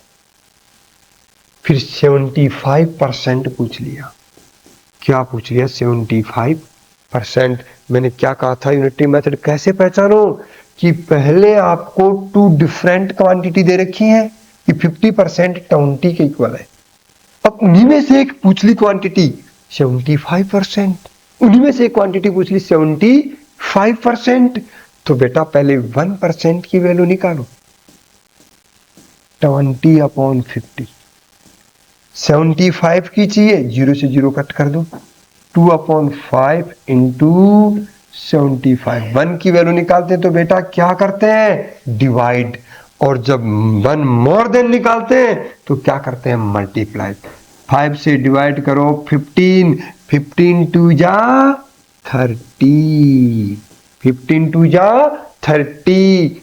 Speaker 1: फिर 75% पूछ लिया। क्या पूछ लिया? 75%। मैंने क्या कहा था यूनिटरी मेथड कैसे पहचानो? कि पहले आपको 2 डिफरेंट क्वांटिटी दे रखी है कि 50% 20 के इक्वल है। अब उन्हीं में से एक पूछ ली क्वांटिटी 75%, उन्हीं में से एक क्वांटिटी पूछ ली 75%, तो बेटा पहले 1% की वैल्यू निकालो। 20/50, 75 की चाहिए, 0 से 0 कट कर दो, 2/5 इंटू 75, 1 की वैल्यू निकालते हैं तो बेटा क्या करते हैं? डिवाइड। और जब 1 मोर देन निकालते हैं तो क्या करते हैं? मल्टीप्लाई। 5 से डिवाइड करो 15, 15 2 जा 30, 15 2 जा 30,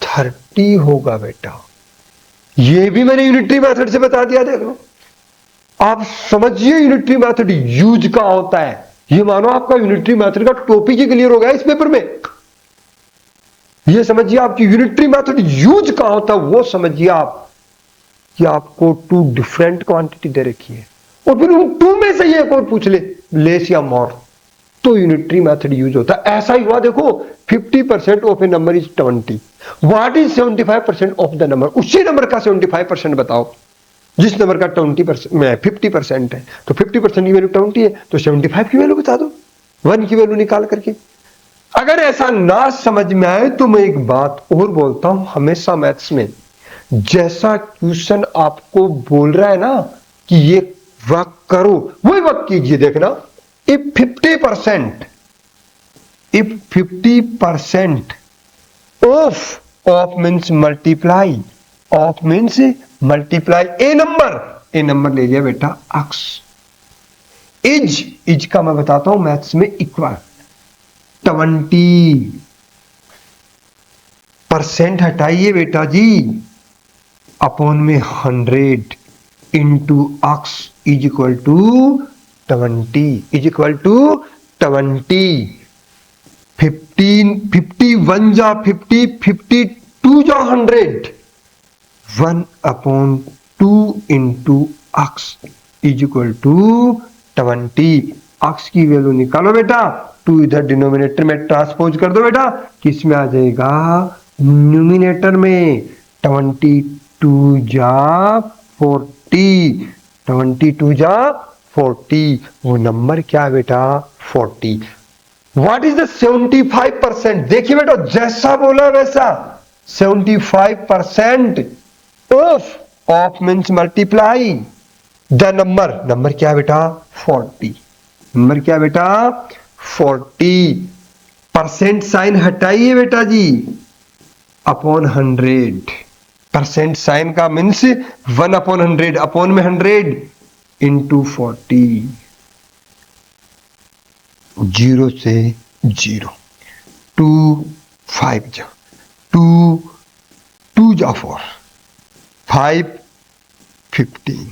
Speaker 1: 30 होगा बेटा। ये भी मैंने यूनिटरी मेथड से बता दिया। देख लो, आप समझिए यूनिटरी मेथड यूज का होता है। ये मानो आपका यूनिटरी मेथड का टॉपिक ही क्लियर हो गया इस पेपर में। ये समझिए आपकी यूनिटरी मेथड यूज का होता है, वो समझिए आप कि आपको 2 डिफरेंट क्वांटिटी दे रखी है और फिर उन 2 में से एक और पूछ ले, लेस या मोर, तो यूनिटरी मेथड यूज होता है। ऐसा ही हुआ देखो, 50% of a number is 20, what is 75% of the number? उसी नंबर का 75% बताओ जिस नंबर का 50% है। तो 50% की वैल्यू 20 है, तो 75 की वैल्यू बता दो 1 की वैल्यू निकाल करके। अगर ऐसा ना समझ में आए तो मैं एक बात और बोलता हूं, हमेशा मैथ्स में जैसा क्वेश्चन आपको बोल रहा है ना कि ये वर्क करो, वही वर्क कीजिए। देखना, if 50% of means multiply, of means multiply A number ले लिया बेटा अक्स, इज का मैं बताता हूं मैथ्स में इक्वल 20% हटाइए बेटा जी, अपॉन में 100 into X is equal to 20, is equal to 20। 51 जा 50, 52 जा 100, 1/2 into X is equal to 20। X की वैल्यू निकालो बेटा, 2 इधर डिनोमिनेटर में ट्रांसपोज कर दो बेटा, किस में आ जाएगा? न्यूमिनेटर में। 22 जा 40, 22 जा 40, वो नंबर क्या है बेटा? 40। What is the 75%? देखिए बेटा जैसा बोला वैसा, 75% of means multiply the number क्या है बेटा? 40। नंबर क्या है बेटा? 40। परसेंट साइन हटाइए बेटा जी, अपॉन 100, परसेंट साइन का मीन्स 1/100, अपॉन में 100 इंटू 40, 0 से 0, 2 5 जा 2 जा 4, 5 15,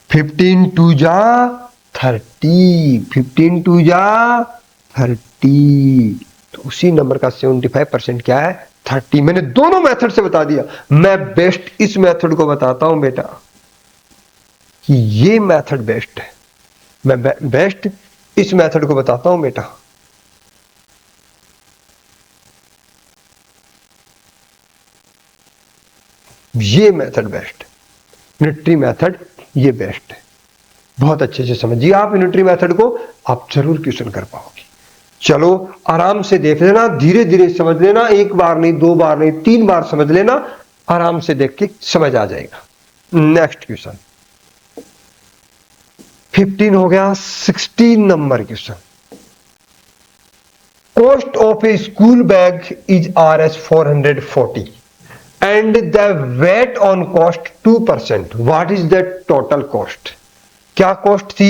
Speaker 1: 15 2 जा 30, 15 2 जा 30, तो उसी नंबर का 75% क्या है? 30। मैंने दोनों मेथड से बता दिया। मैं बेस्ट इस मेथड को बताता हूं बेटा कि ये मेथड बेस्ट है। मैं बेस्ट इस मेथड को बताता हूं बेटा। ये मेथड बेस्ट है, यूनिटरी मेथड ये बेस्ट है। बहुत अच्छे से समझिए आप यूनिटरी मेथड को, आप जरूर क्वेश्चन कर पाओगे। चलो आराम से देख लेना, धीरे धीरे समझ लेना, एक बार नहीं, दो बार नहीं, 3 बार समझ लेना, आराम से देख के समझ आ जाएगा। नेक्स्ट क्वेश्चन 15 हो गया। 16 number question, cost of A school bag is Rs 440 and the VAT on cost 2%. What is the total cost? क्या कॉस्ट थी?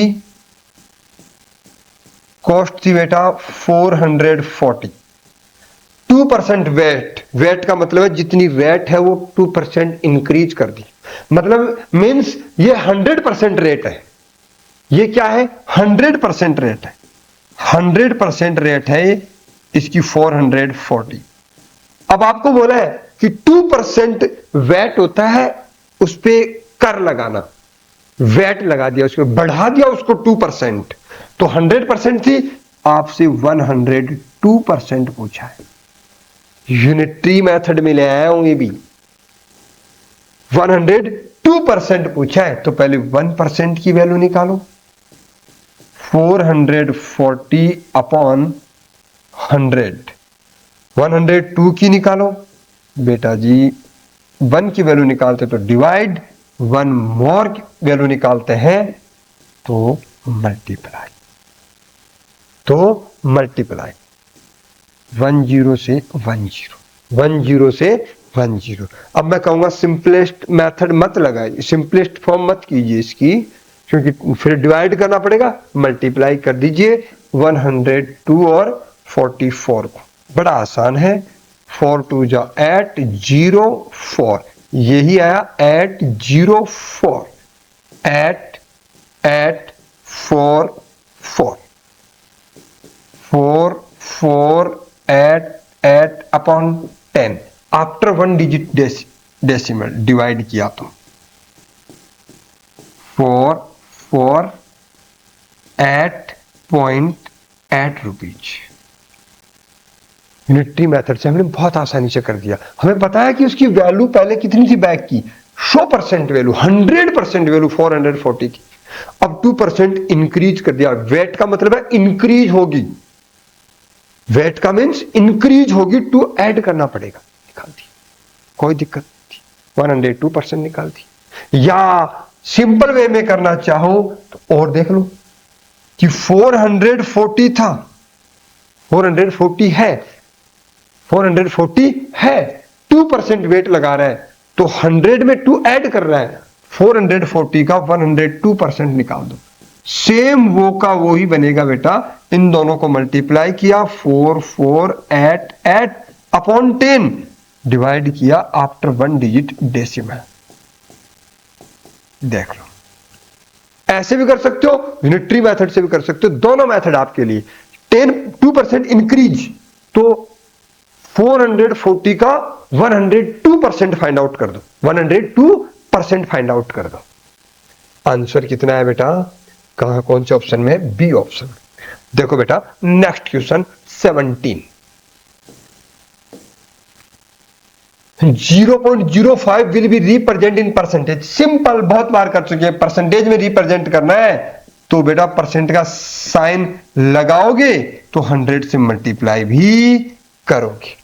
Speaker 1: कॉस्ट थी बेटा 440। 2% वैट, वैट का मतलब है जितनी वैट है वो 2% इंक्रीज कर दी, मतलब मींस ये 100% रेट है। ये क्या है? 100% रेट है, 100% रेट है इसकी 440। अब आपको बोला है कि 2% वैट होता है, उस पे कर लगाना, वैट लगा दिया, उसको बढ़ा दिया उसको 2%, तो 100% थी, आपसे 102% पूछा है। यूनिटरी मेथड में ले आया हूं ये भी। 102% पूछा है तो पहले 1% की वैल्यू निकालो, 440 अपॉन 100, 102 की निकालो बेटा जी। 1 की वैल्यू निकालते तो डिवाइड, 1 मोर वैल्यू निकालते हैं तो मल्टीप्लाई, तो मल्टीप्लाई 10 से 10, 10 से 10। अब मैं कहूंगा सिंपलेस्ट मेथड मत लगाइए, सिंपलेस्ट फॉर्म मत कीजिए इसकी, क्योंकि फिर डिवाइड करना पड़ेगा, मल्टीप्लाई कर दीजिए 102 और 44 को, बड़ा आसान है। 4 2 जा 8 0 4, यही आया 8 0 4, 8 8 4 4 4 4 8 8 upon 10, after 1 digit decimal divide किया तो 4 4 8.8 रुपीज। यूनिटरी मेथड से हमने बहुत आसानी से कर दिया। हमें पता है कि उसकी वैल्यू पहले कितनी थी बैग की, 100% वैल्यू, 100% वैल्यू 440 की, अब 2% इंक्रीज कर दिया। वेट का मतलब है इंक्रीज होगी, वेट का मीन्स इंक्रीज होगी, टू ऐड करना पड़ेगा, निकाल दी, कोई दिक्कत नहीं, 102% निकाल दी। या सिंपल वे में करना चाहो तो और देख लो कि 440 था, 440 है, 440 है, 2% वेट लगा रहा है तो 100 में 2 ऐड कर रहा है, 440 का 102% निकाल दो, सेम वो का वो ही बनेगा बेटा। इन दोनों को मल्टीप्लाई किया, 4 4 8 8 अपॉन 10 डिवाइड किया आफ्टर 1 डिजिट डेसिमल। देख लो, ऐसे भी कर सकते हो, यूनिटरी मेथड से भी कर सकते हो, दोनों मेथड आपके लिए। 2% इंक्रीज तो 440 का 102% फाइंड आउट कर दो, 102% फाइंड आउट कर दो। आंसर कितना है बेटा? कहां, कौन से ऑप्शन में? B option. देखो बेटा next question 17, 0.05 will be represent in percentage. Simple, बहुत बार कर चुके हैं, परसेंटेज में रिप्रेजेंट करना है तो बेटा परसेंट का साइन लगाओगे तो 100 से मल्टीप्लाई भी करोगे।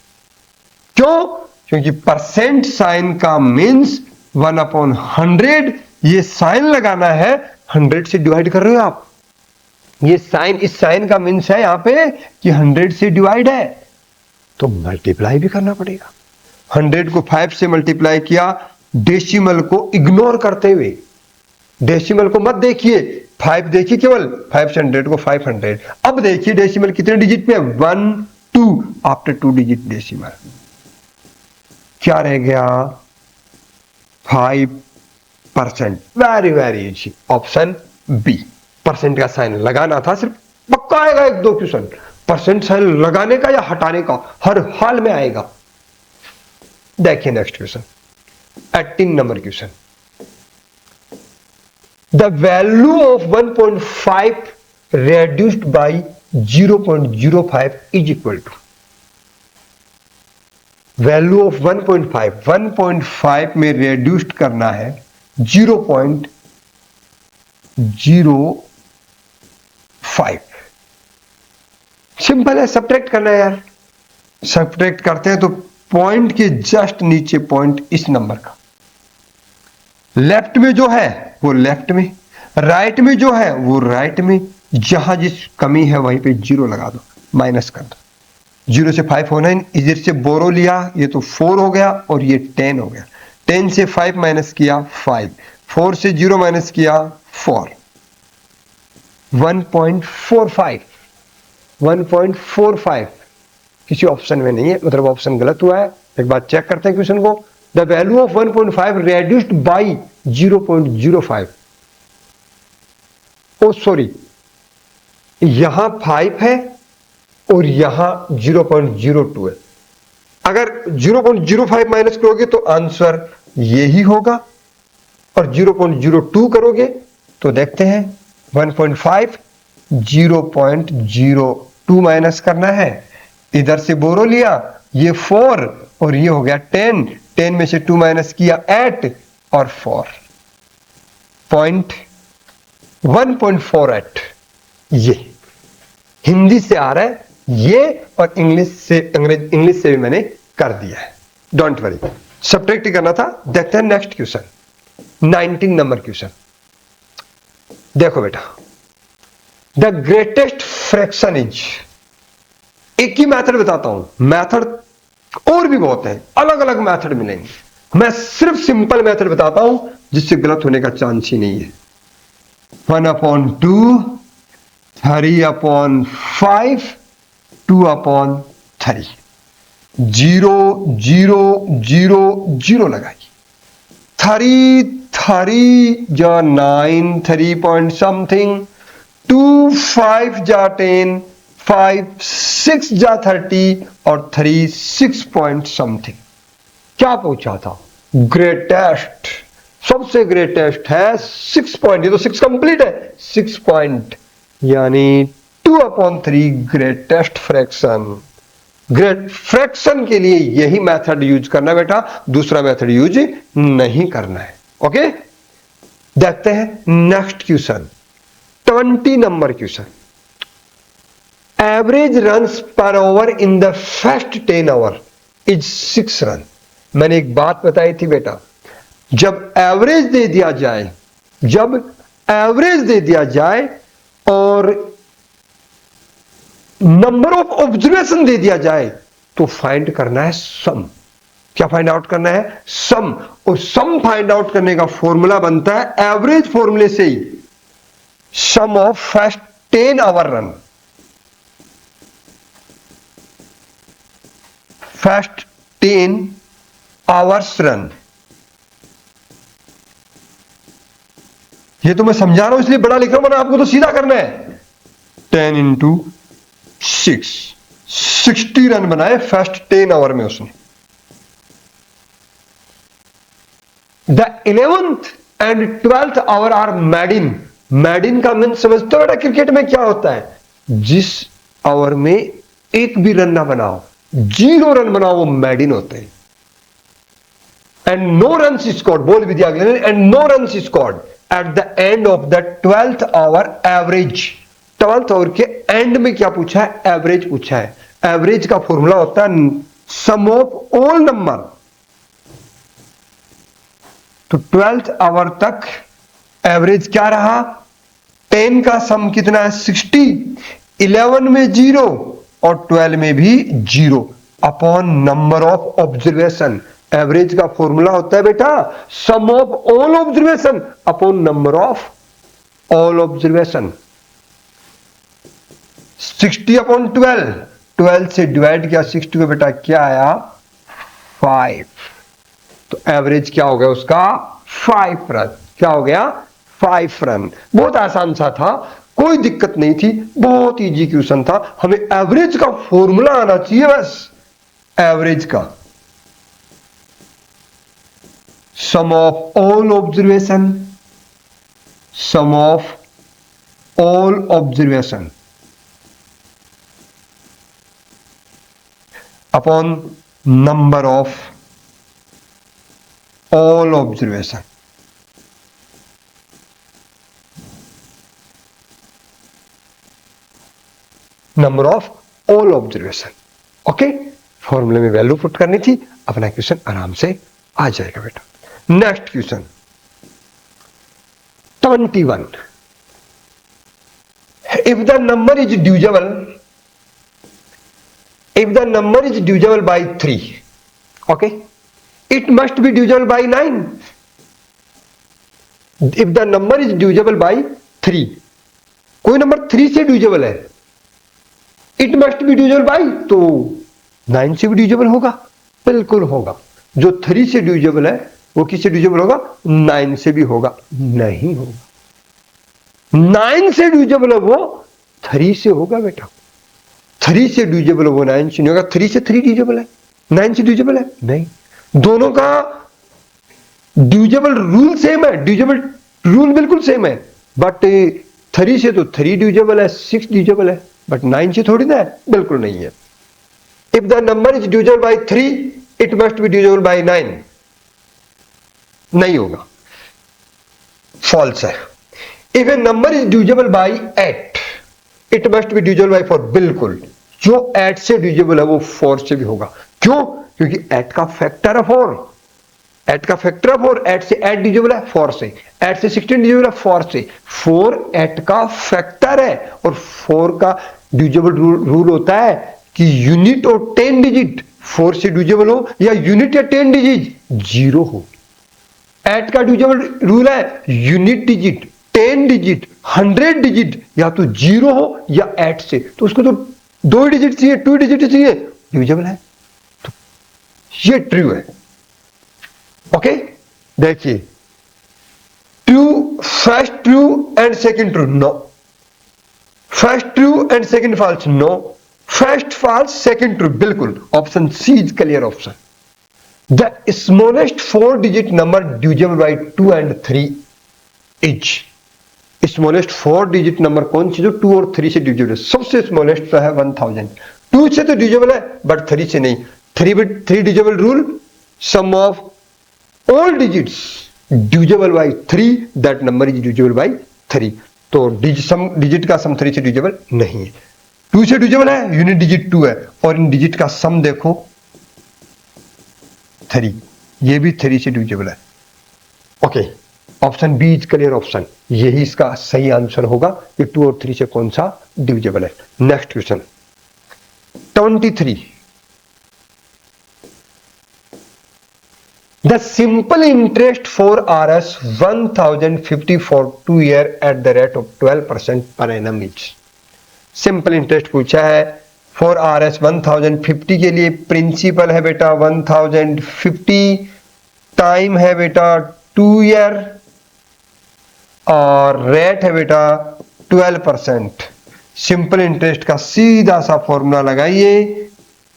Speaker 1: क्यों? क्योंकि परसेंट साइन का मीन्स 1/100, ये साइन लगाना है, 100 से डिवाइड कर रहे हो आप, ये साइन, इस साइन का मीन्स है यहां पे कि 100 से डिवाइड है तो मल्टीप्लाई भी करना पड़ेगा। 100 को 5 से मल्टीप्लाई किया, डेसिमल को इग्नोर करते हुए, डेसिमल को मत देखिए, 5 देखिए केवल, 5 से 100 को 500। अब देखिए डेसिमल कितने डिजिट में? 1 2, आफ्टर 2 डिजिट डेसिमल क्या रह गया? 5%। Very very easy, option B. Percent का साइन लगाना था, सिर्फ पक्का आएगा 1-2 क्वेश्चन, परसेंट साइन लगाने का या हटाने का, हर हाल में आएगा। देखिए next question 18 number question, the value of 1.5 reduced by 0.05 is equal to, value of 1.5 में रेड्यूस्ड करना है 0.05, सिंपल है, सब्ट्रैक्ट करना है यार। सब्ट्रैक्ट करते हैं तो पॉइंट के जस्ट नीचे पॉइंट इस नंबर का, लेफ्ट में जो है वो लेफ्ट में, राइट में जो है वो राइट में, जहां जिस कमी है वहीं पे जीरो लगा दो, माइनस कर दो। 0 से 5 होना है, इधर से बोरो लिया, ये तो 4 हो गया और ये 10 हो गया। 10 से 5 माइनस किया 5, 4 से 0 माइनस किया 4, 1.45, 1.45 किसी ऑप्शन में नहीं है, मतलब ऑप्शन गलत हुआ है। एक बार चेक करते हैं क्वेश्चन को। The value of 1.5 reduced by 0.05। Oh sorry, यहां 5 है और यहां 0.02 है। अगर 0.05 माइनस करोगे तो आंसर यही होगा, और 0.02 करोगे तो देखते हैं 1.5, 0.02 माइनस करना है, इधर से बोरो लिया, ये 4 और ये हो गया 10, 10 में से 2 माइनस किया 8 और 4, 1.48। ये हिंदी से आ रहा है ये, और इंग्लिश से भी मैंने कर दिया है, डोंट वरी। सब्ट्रैक्ट करना था। देखते हैं नेक्स्ट क्वेश्चन, 19 नंबर क्वेश्चन। देखो बेटा, द ग्रेटेस्ट फ्रैक्शन इज, एक ही मेथड बताता हूं, मेथड और भी बहुत है, अलग अलग मेथड मिलेंगे, मैं सिर्फ सिंपल मेथड बताता हूं जिससे गलत होने का चांस ही नहीं है। 1/2, 3/5, 2/3, 0 0 0 0 लगाइए। 3 जा 9, 3 पॉइंट समथिंग, 2 5 जा 10, 5 6 जा 30 और 3 6 पॉइंट समथिंग। क्या पूछा था? ग्रेटेस्ट, सबसे ग्रेटेस्ट है 6 पॉइंट, ये तो 6 कंप्लीट है, 6 पॉइंट यानी 2/3 ग्रेटेस्ट फ्रैक्शन। ग्रेट फ्रैक्शन के लिए यही मेथड यूज करना बेटा, दूसरा मेथड यूज नहीं करना है। ओके, देखते हैं next question, 20 number question. Average runs per over in the first 10 over is 6 run. मैंने एक बात बताई थी बेटा, जब एवरेज दे दिया जाए, जब एवरेज दे दिया जाए और नंबर ऑफ ऑब्जर्वेशन दे दिया जाए तो फाइंड करना है सम। क्या फाइंड आउट करना है? सम। और सम फाइंड आउट करने का फॉर्मूला बनता है एवरेज फॉर्मूले से ही, sum of first 10 over run, first 10 overs run. ये तो मैं समझा रहा हूं इसलिए बड़ा लिख रहा हूं, वरना आपको तो सीधा करना है। 10 इंटू 6, 60 रन बनाए फर्स्ट 10 आवर में उसने। The 11th and 12th hour are made in. Made in का मीन समझते हो बेटा क्रिकेट में क्या होता है? जिस आवर में एक भी रन ना बनाओ, 0 रन बनाओ, वो मेड इन होते हैं। एंड नो रन स्कोर्ड, बोल भी दिया गया, and no run scored at the end of the 12th hour average. 12th hour के एंड में क्या पूछा है? एवरेज पूछा है। एवरेज का फॉर्मूला होता है सम ऑफ ऑल नंबर। तो 12th आवर तक एवरेज क्या रहा? 10 का सम कितना है? 60, 11 में 0 और 12 में भी 0 upon number of observation. Average का फॉर्मूला होता है बेटा sum of all observation upon number of all observation. 60/12, 12 से डिवाइड किया 60 को बेटा, क्या आया? 5। तो एवरेज क्या हो गया उसका? 5 रन। क्या हो गया? 5 रन। बहुत आसान सा था, कोई दिक्कत नहीं थी, बहुत इजी क्वेश्चन था। हमें एवरेज का फॉर्मूला आना चाहिए बस। एवरेज का sum of all observation, sum of all observation upon number of all observation। number of all observation. Okay, फॉर्मूले में वैल्यू पुट करनी थी, अपना क्वेश्चन आराम से आ जाएगा बेटा। Next question 21, if the number is divisible, if the number is divisible by 3, okay, it must be divisible by 9. if the number is divisible by 3, कोई नंबर 3 से डिविजिबल है, it must be divisible by, तो 9 से भी डिविजिबल होगा, बिल्कुल होगा। जो 3 से डिविजिबल है वो किससे डिविजिबल होगा? 9 से भी होगा? नहीं होगा। 9 से डिविजिबल है वो 3 से होगा बेटा। 3 से डिविजिबल है वो 9 से नहीं होगा। 3 से 3 डिविजिबल है, 9 से डिविजिबल है नहीं। दोनों का डिविजिबल रूल सेम है, डिविजिबल रूल बिल्कुल सेम है, बट 3 से तो 3 डिविजिबल है, 6 डिविजिबल है, बट 9 से थोड़ी ना है, बिल्कुल नहीं है। If the number is divisible by 3, it must be divisible by 9, नहीं होगा, फॉल्स है। If A number is divisible by 8, it must be divisible by 4, बिल्कुल। जो 8 से डिविजिबल है वो 4 से भी होगा। क्यों? क्योंकि 8 का फैक्टर है 4, 8 का फैक्टर है 4, 8 से 8 डिविजिबल है 4 से, 8 से 16 डिविजिबल है 4 से, 4 8 का फैक्टर है। और 4 का डिविजिबल रूल होता है कि यूनिट और 10 डिजिट 4 से डिविजिबल हो, या यूनिट या 10 डिजिट 0 हो। 8 का डिविजिबल रूल है यूनिट डिजिट, 10 डिजिट, 100 डिजिट, या तो 0 हो या 8 से, तो उसको तो 2 डिजिट चाहिए, 2 डिजिट चाहिए, डिविजिबल है, तो ये ट्रू है। ओके, देखिए, true, first true and second true, no. First true and second false, no. First false, second true, बिल्कुल। Option C is clear option. The smallest 4 digit number divisible by 2 and 3 is, smallest 4 digit number कौन सी जो 2 और 3 से डिविजिबल है? सबसे स्मॉलेस्ट तो है 1000। 2 से तो डिविजिबल है बट 3 से नहीं। 3 divisible rule, sum of all digits divisible by 3, that number is divisible by 3। तो डिजिट का सम 3 से डिविजिबल नहीं है। 2 से डिविजिबल है, यूनिट डिजिट 2 है, और इन डिजिट का सम देखो 3, ये भी 3 से डिविजिबल है। Okay, option B is clear option, यही इसका सही आंसर होगा कि 2 और 3 से कौन सा डिविजिबल है। Next question 23, the simple interest for Rs 1050 for 2 year at the rate of 12% per annum is, simple interest पूछा है फॉर Rs 1050 के लिए। प्रिंसिपल है बेटा 1050, टाइम है बेटा 2 ईयर, और रेट है बेटा 12%। सिंपल इंटरेस्ट का सीधा सा फॉर्मूला लगाइए,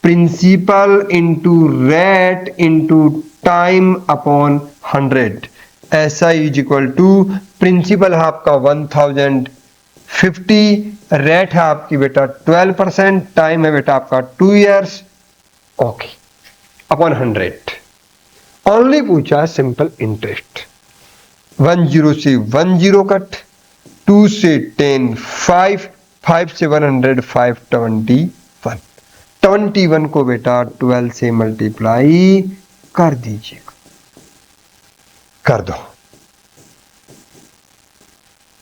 Speaker 1: principal into rate into time upon 100। ऐसा इज इक्वल टू, प्रिंसिपल है आपका 1050, रेट है आपकी बेटा 12%, टाइम है बेटा आपका 2 ईयर्स, ओके, अपॉन 100। ओनली पूछा है सिंपल इंटरेस्ट। 10 से 10 कट, 2 से 10 5, 5 से 100 521, 21 को बेटा 12 से मल्टीप्लाई कर दीजिएगा, कर दो।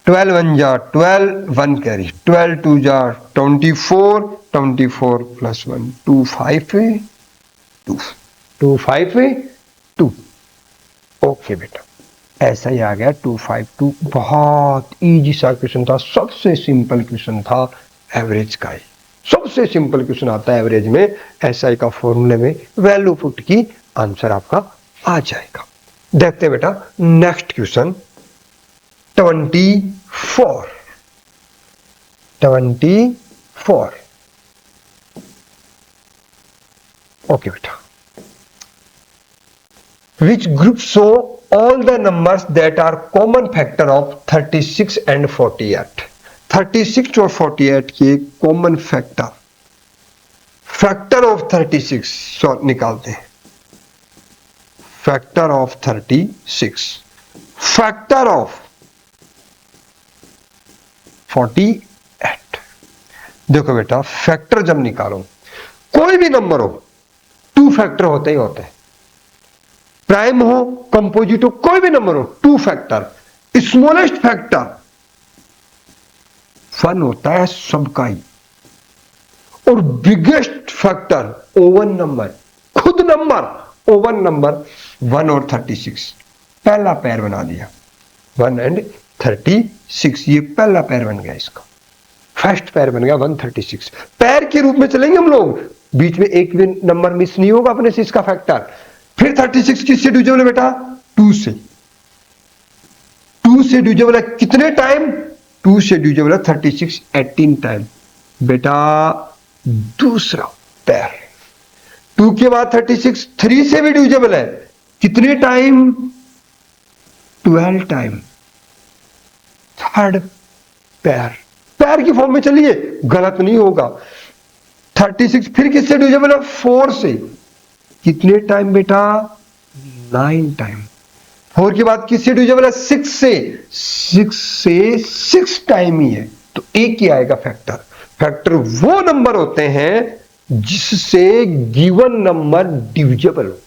Speaker 1: 12 1 जा 12, 1 कैरी, 12 2 जा 24, 24 प्लस 1 2 5 2, 2 5 2। ओके बेटा, ऐसा ही आ गया 252। बहुत इजी सा क्वेश्चन था, सबसे सिंपल क्वेश्चन था एवरेज का ही। सबसे सिंपल क्वेश्चन आता है एवरेज में, एसआई का फॉर्मूले में वैल्यू पुट की आंसर आपका आ जाएगा। देखते हैं बेटा नेक्स्ट क्वेश्चन 24। ओके बेटा, which group show all the numbers that are common factor of 36 and 48। 36 और 48 के कॉमन फैक्टर ऑफ 36 निकालते हैं। Factor of 36, factor of 48। देखो बेटा, फैक्टर जब निकालो, कोई भी नंबर हो, टू फैक्टर होते ही होते हैं। प्राइम हो, कंपोजिट हो, कोई भी नंबर हो, टू फैक्टर। स्मॉलेस्ट फैक्टर 1 होता है सबका ही, और बिगेस्ट फैक्टर ओवन नंबर, खुद नंबर ओवन नंबर 1 और 36। पहला पैर बना दिया 1 एंड 36, ये पहला पैर बन गया, इसका फर्स्ट पैर बन गया 136। पैर के रूप में चलेंगे हम लोग, बीच में एक भी नंबर मिस नहीं होगा अपने से, इसका फैक्टर। फिर 36 किससे डिविजिबल है बेटा? 2 से। 2 से डिविजिबल है कितने टाइम? 2 से डिविजिबल है 36 18 टाइम। बेटा दूसरा पैर 2 के बाद 36 3 से भी डिविजिबल है कितने टाइम? 12 टाइम। थर्ड पैर, पैर की फॉर्म में चलिए, गलत नहीं होगा। 36 फिर किससे डिविजिबल है? 4 से। कितने टाइम बेटा? 9 टाइम। 4 के बाद किससे डिविजिबल है? 6 से। 6 से 6 टाइम ही है, तो एक ही आएगा फैक्टर। फैक्टर वो नंबर होते हैं जिससे गिवन नंबर डिविजिबल हो।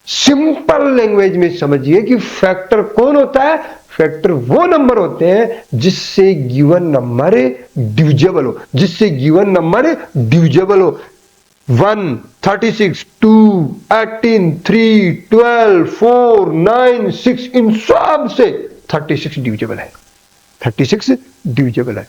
Speaker 1: सिंपल लैंग्वेज में समझिए कि फैक्टर कौन होता है? फैक्टर वो नंबर होते हैं जिससे गिवन नंबर डिविजिबल हो, जिससे गिवन नंबर डिविजिबल हो। 1 36 2 18 3 12 4 9 6, इन सब से 36 डिविजिबल है। 36 डिविजिबल है।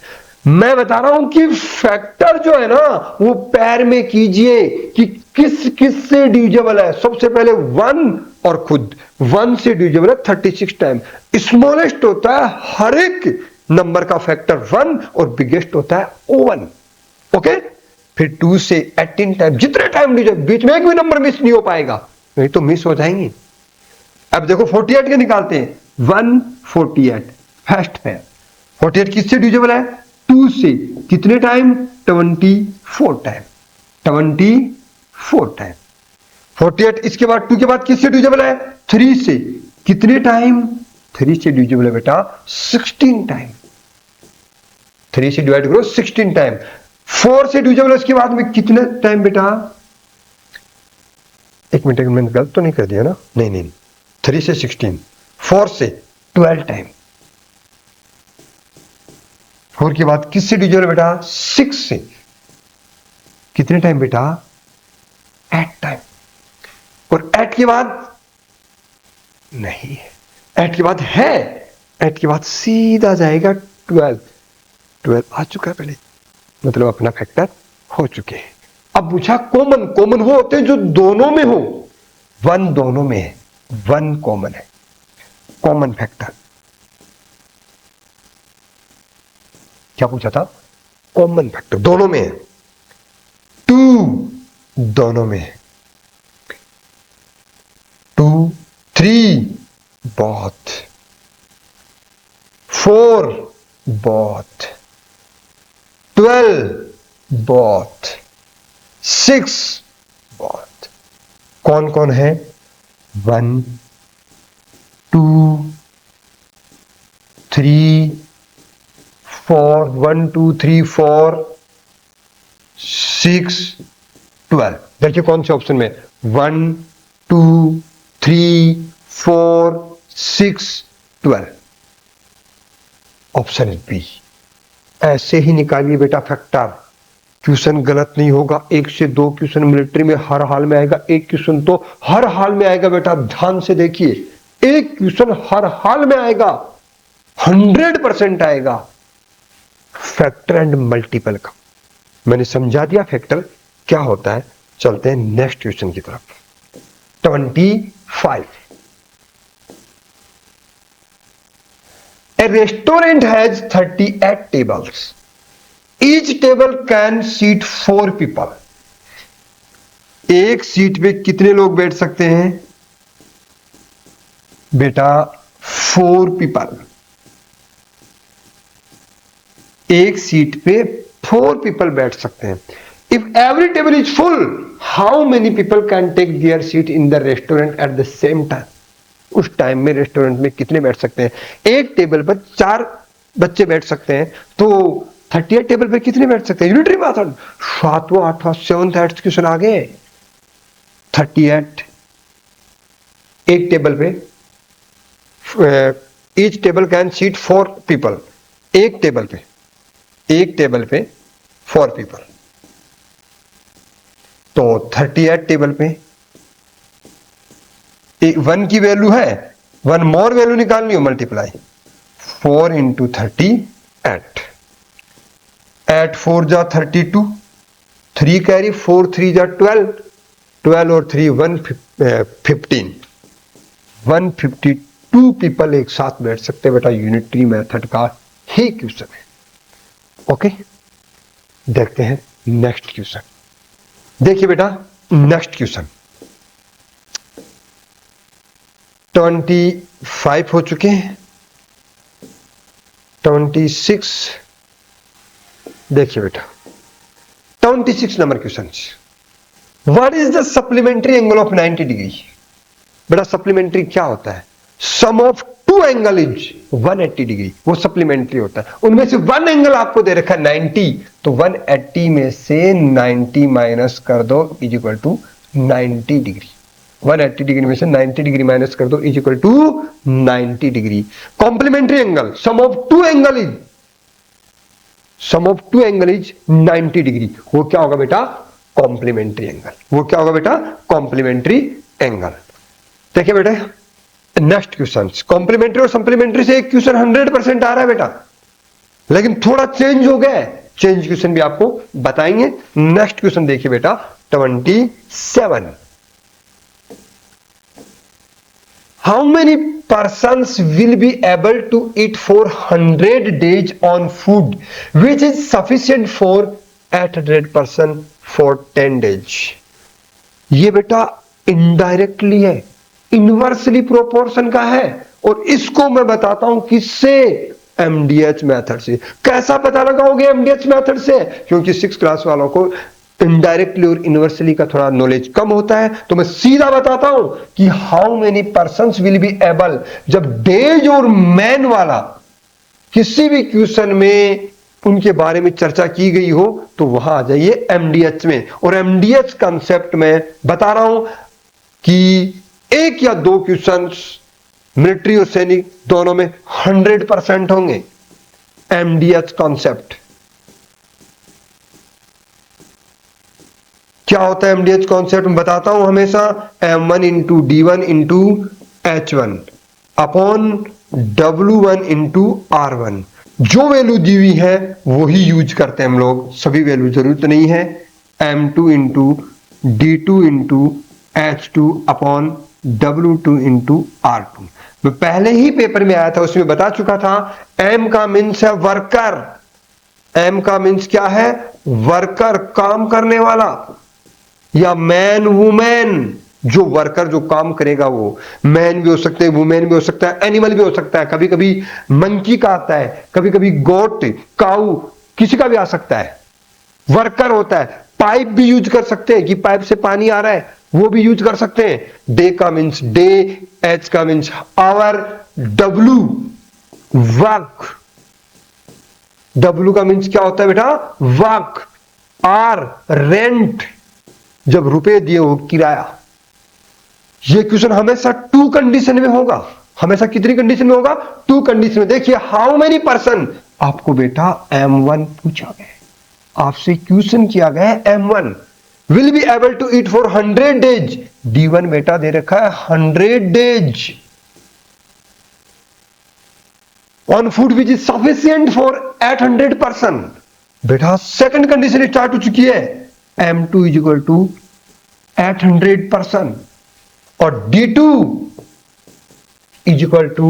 Speaker 1: मैं बता रहा हूं कि फैक्टर जो है ना, वो पैर में कीजिए कि किस किस से डिविजिबल है। सबसे पहले 1 और खुद 1 से डिविजिबल है 36 टाइम। स्मॉलेस्ट होता है हर एक नंबर का फैक्टर 1 और बिगेस्ट होता है 1। ओके, फिर 2 से 18 टाइम, जितने टाइम डिविजिबल, बीच में एक भी नंबर मिस नहीं हो पाएगा, नहीं तो मिस हो जाएंगे। अब देखो 48 के निकालते हैं। 148 फर्स्ट पैर। 48 किससे डिविजिबल है? 2 से। कितने टाइम? 24 टाइम। 24 टाइम। 48 इसके बाद 2 के बाद किससे डिविजिबल है? 3 से। कितने टाइम? 3 से डिविजिबल है बेटा 16 टाइम। 3 से डिवाइड करो 16 टाइम। 4 से डिविजिबल है उसके बाद में कितने टाइम बेटा? एक मिनट, मैंने गलत तो नहीं कर दिया ना? नहीं, 3 से 16, 4 से 12 टाइम। 4 के बाद किससे डिविजिबल है बेटा? 6 से। कितने टाइम बेटा? 8 टाइम। और 8 के बाद नहीं है, 8 के बाद है, 8 के बाद सीधा जाएगा 12। 12 आ चुका है पहले, मतलब अपना फैक्टर हो चुके हैं। अब पूछा कॉमन। कॉमन वो होते हैं जो दोनों में हो। 1 दोनों में है, 1 कॉमन है, कॉमन फैक्टर। क्या पूछा था? कॉमन फैक्टर दोनों में है। 2 दोनों में है। 2 3 बहुत, 4 बहुत, 12 बहुत, 6 बहुत। कौन कौन है? 1 2 3 4, 1 2 3 4 6 12। देखिए कौन से ऑप्शन में? 1 2 3 4 6 12। Option is B. ऐसे ही निकालिए बेटा फैक्टर। क्वेश्चन गलत नहीं होगा। 1 से 2 क्वेश्चन मिलिट्री में हर हाल में आएगा, एक क्वेश्चन तो हर हाल में आएगा बेटा। ध्यान से देखिए, एक क्वेश्चन हर हाल में आएगा, 100% आएगा फैक्टर एंड मल्टीपल का। मैंने समझा दिया फैक्टर क्या होता है। चलते हैं नेक्स्ट क्वेश्चन की तरफ। 25। A restaurant has 38 tables. Each table can seat 4 people. एक सीट पे कितने लोग बैठ सकते हैं बेटा? 4 पीपल। एक सीट पे 4 पीपल बैठ सकते हैं। If every table is full, how many people can take their seat in the restaurant at the same time? उस टाइम में रेस्टोरेंट में कितने बैठ सकते हैं? एक टेबल पर 4 बच्चे बैठ सकते हैं, तो 38 टेबल पे कितने बैठ सकते हैं? यूनिटरी मेथड, 7वां 8वां 7th 8th क्वेश्चन आ गए। 38 एक टेबल पे, each table can seat 4 people, एक टेबल पे 4 पीपल। तो 38 टेबल पे 1 की वैल्यू है, 1 मोर वैल्यू निकालनी हो, मल्टीप्लाई 4 इंटू 38, 8 4 जा 32, 3 कैरी, 4 3 जा 12, 12 और 3 115, 152 पीपल एक साथ बैठ सकते हैं बेटा। यूनिटरी मेथड का ही क्वेश्चन है। ओके, देखते हैं नेक्स्ट क्वेश्चन। देखिए बेटा नेक्स्ट क्वेश्चन 25 हो चुके हैं, 26। देखिए बेटा 26 number question, what is the supplementary angle of 90 degree. बेटा सप्लीमेंट्री क्या होता है? Sum of two angle is 180 degree, वो सप्लीमेंट्री होता है। उनमें से वन एंगल आपको दे रखा है 90, तो 180 में से 90 माइनस कर दो is equal to 90 degree. 180 degree में से 90 डिग्री माइनस कर दो is equal to 90 degree. Complementary angle, sum of two angle is 90 degree, वो क्या होगा बेटा? Complementary angle. वो क्या होगा बेटा? Complementary angle. देखिए बेटा नेक्स्ट क्वेश्चन, कॉम्प्लीमेंट्री और सप्लीमेंट्री से एक क्वेश्चन 100% आ रहा है बेटा, लेकिन थोड़ा चेंज हो गया है। चेंज क्वेश्चन भी आपको बताएंगे। नेक्स्ट क्वेश्चन देखिए बेटा 27, how many persons will be able to eat for 100 days on food which is sufficient for 800 person for 10 days। ये बेटा इनडायरेक्टली है, इनवर्सली प्रोपोर्शन का है, और इसको मैं बताता हूं किससे? एमडीएच मेथड से। कैसा पता लगाओगे एमडीएच मेथड से? क्योंकि 6th क्लास वालों को इनडायरेक्टली और इनवर्सली का थोड़ा नॉलेज कम होता है, तो मैं सीधा बताता हूं कि how many persons will be able. जब डेज और मैन वाला किसी भी क्वेश्चन में उनके बारे में चर्चा की गई हो तो वहां आ जाइए एमडीएच में। और एमडीएच कंसेप्ट में बता रहा हूं कि एक या दो क्वेश्चन मिलिट्री और सैनिक दोनों में 100% होंगे। एमडीएच कॉन्सेप्ट क्या होता है? एमडीएच कॉन्सेप्ट में बताता हूं हमेशा, m1 into d1 into h1 upon w1 into r1। जो वैल्यू दी हुई है वही यूज करते हैं हम लोग, सभी वैल्यू जरूरत नहीं है। m2 into d2 into h2 upon w2 into r2। मैं पहले ही पेपर में आया था, उसमें बता चुका था m का मीन्स है वर्कर। m का मीन्स क्या है? वर्कर, काम करने वाला, या मैन वुमेन, जो वर्कर जो काम करेगा वो मैन भी हो सकते हैं, वुमेन भी हो सकता है, एनिमल भी हो सकता है। कभी कभी मंकी का आता है, कभी कभी गोट, काऊ, किसी का भी आ सकता है। वर्कर होता है। पाइप भी यूज कर सकते हैं कि पाइप से पानी आ रहा है, वो भी यूज कर सकते हैं। डे का मीन्स डे, एच का means hour, W work, W का मीन्स क्या होता है बेटा? वर्क। आर रेंट, जब रुपए दिए हो किराया। ये क्वेश्चन हमेशा 2 कंडीशन में होगा। हमेशा कितनी कंडीशन में होगा? 2 कंडीशन में। देखिए हाउ मेनी पर्सन, आपको बेटा M1 पूछा गया, आपसे क्वेश्चन किया गया है M1 will be able to eat for 100 days. D1 बेटा दे रखा है 100 days on food which is sufficient for 800 person. बेटा सेकंड कंडीशन स्टार्ट हो चुकी है, M2 is equal to 800 person, और D2 is equal to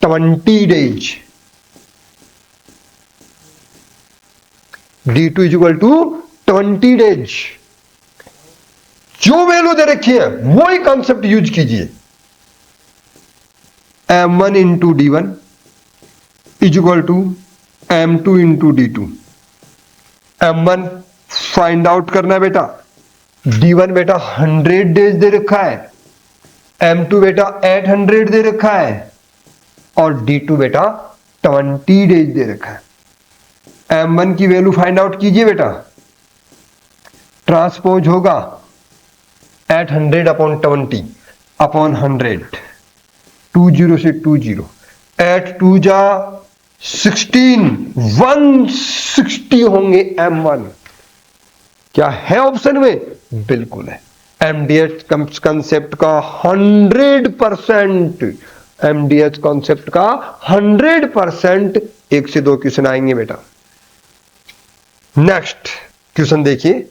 Speaker 1: 20 days. D2 is equal to 20 days. जो वैल्यू दे रखी है वही कॉन्सेप्ट यूज कीजिए। M1 into D1 is equal to M2 into D2। M1 find out करना है बेटा, D1 बेटा 100 डेज दे रखा है, M2 बेटा 800 दे रखा है, और D2 बेटा 20 डेज दे रखा है। m1 की वैल्यू फाइंड आउट कीजिए बेटा। ट्रांसपोज होगा एट 100 अपॉन 20 अपॉन 100, 20 से 20, एट 2 जा 16, 160 होंगे m1। क्या है ऑप्शन में? बिल्कुल है। एमडीएच कंसेप्ट का 100%, एमडीएच कॉन्सेप्ट का 100%। 1 से 2 क्वेश्चन आएंगे बेटा। नेक्स्ट क्वेश्चन देखिए,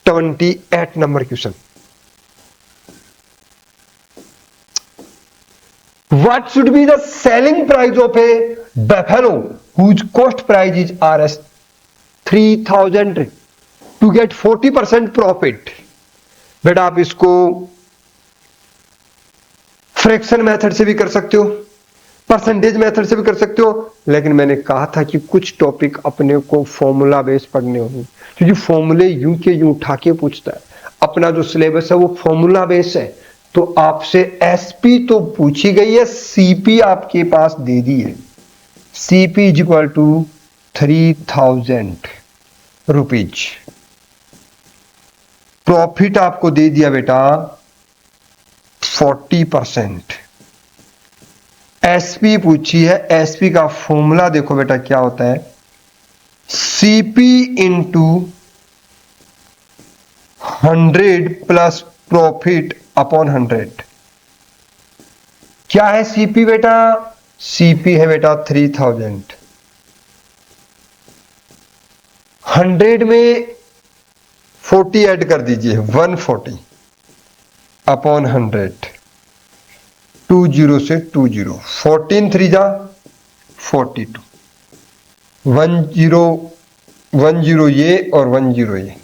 Speaker 1: 28 number question. What should be the selling price of a buffalo whose cost price is Rs 3000 to get 40% profit? बेटा आप इसको फ्रैक्शन मेथड से भी कर सकते हो, परसेंटेज मेथड से भी कर सकते हो, लेकिन मैंने कहा था कि कुछ टॉपिक अपने को फॉर्मूला बेस पढ़ने होंगे, क्योंकि फॉर्मूले यूं के यूं उठा के पूछता है। अपना जो सिलेबस है वो फॉर्मूला बेस है, तो आपसे एसपी तो पूछी गई है, सीपी आपके पास दे दी है। CP is equal to 3000 rupees. Profit आपको दे दिया बेटा 40%। एसपी पूछी है, एसपी का फॉर्मूला देखो बेटा क्या होता है, CP into 100 plus profit upon 100। क्या है सीपी बेटा? सीपी है बेटा 3000। 100 में 40 ऐड कर दीजिए, 140 अपॉन 100, 20 से 20, 14 3 जा 42, 10 ये और 10 ये,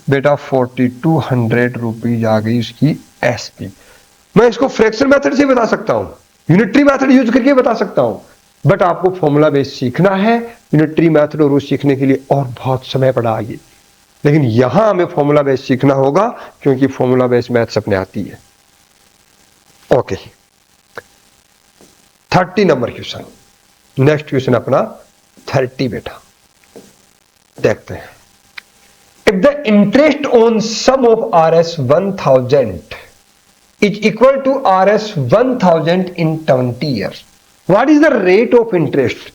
Speaker 1: बेटा 4200 रुपीज आ गई इसकी एसपी। मैं इसको फ्रैक्शन मेथड से बता सकता हूं, यूनिटरी मेथड यूज करके बता सकता हूं, बट आपको फॉर्मूला बेस सीखना है। यूनिटरी मेथड और वो सीखने के लिए और बहुत समय पड़ा आगे, लेकिन यहां हमें फॉर्मूला बेस सीखना होगा, क्योंकि फॉर्मूला बेस मैथ्स अपने आती है। Okay, 30 number question. Next question अपना 30 बेटा, देखते हैं। If the interest on sum of Rs 1000 is equal to Rs 1000 in 20 years, what is the rate of interest?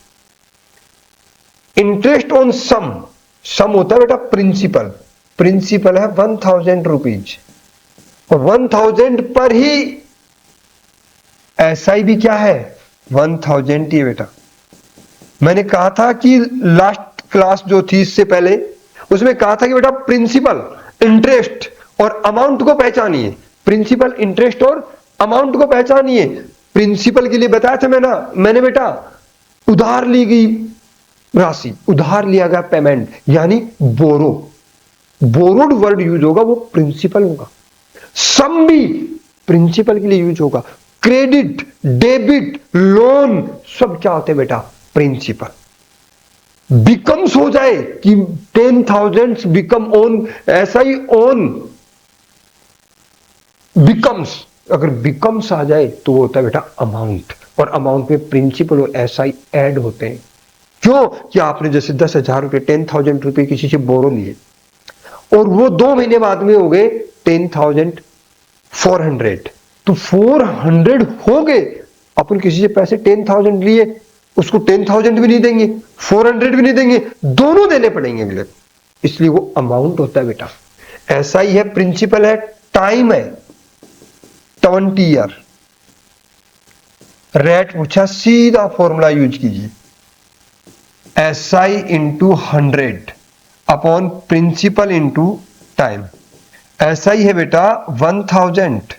Speaker 1: Interest on sum, sum होता है बेटा प्रिंसिपल, प्रिंसिपल है 1000 रुपीज, और 1000 पर ही एसआई भी क्या है 1000 ही है बेटा। मैंने कहा था कि लास्ट क्लास जो थी इससे पहले, उसमें कहा था कि बेटा प्रिंसिपल, इंटरेस्ट और अमाउंट को पहचानिए। प्रिंसिपल, इंटरेस्ट और अमाउंट को पहचानिए। प्रिंसिपल के लिए बताया था मैंने बेटा उधार ली गई राशि, उधार लिया गया पेमेंट, यानी बोरो, बोरोड वर्ड यूज होगा वो प्रिंसिपल होगा। सम भी प्रिंसिपल के लिए यूज होगा। क्रेडिट, डेबिट, लोन सब क्या होते हैं बेटा प्रिंसिपल। बिकम्स हो जाए कि 10,000 बिकम ओन, ऐसा ही ओन बिकम्स, अगर बिकम्स आ जाए तो वो होता है बेटा अमाउंट, और अमाउंट में प्रिंसिपल और एसआई ऐड होते हैं। क्यों? कि आपने जैसे 10,000 रुपए 10,000 रुपए किसी से बोरो लिए और वो 2 महीने बाद में हो गए 10,400, तो 400 हो गए। अपन किसी से पैसे 10,000 लिए, उसको 10,000 भी नहीं देंगे, 400 भी नहीं देंगे, दोनों देने पड़ेंगे अगले, इसलिए वो अमाउंट होता है बेटा। ऐसा ही है, प्रिंसिपल है, टाइम है 20 ईयर। रेट पूछा, सीधा फॉर्मूला यूज कीजिए, SI into 100 upon principal into time. SI है बेटा 1000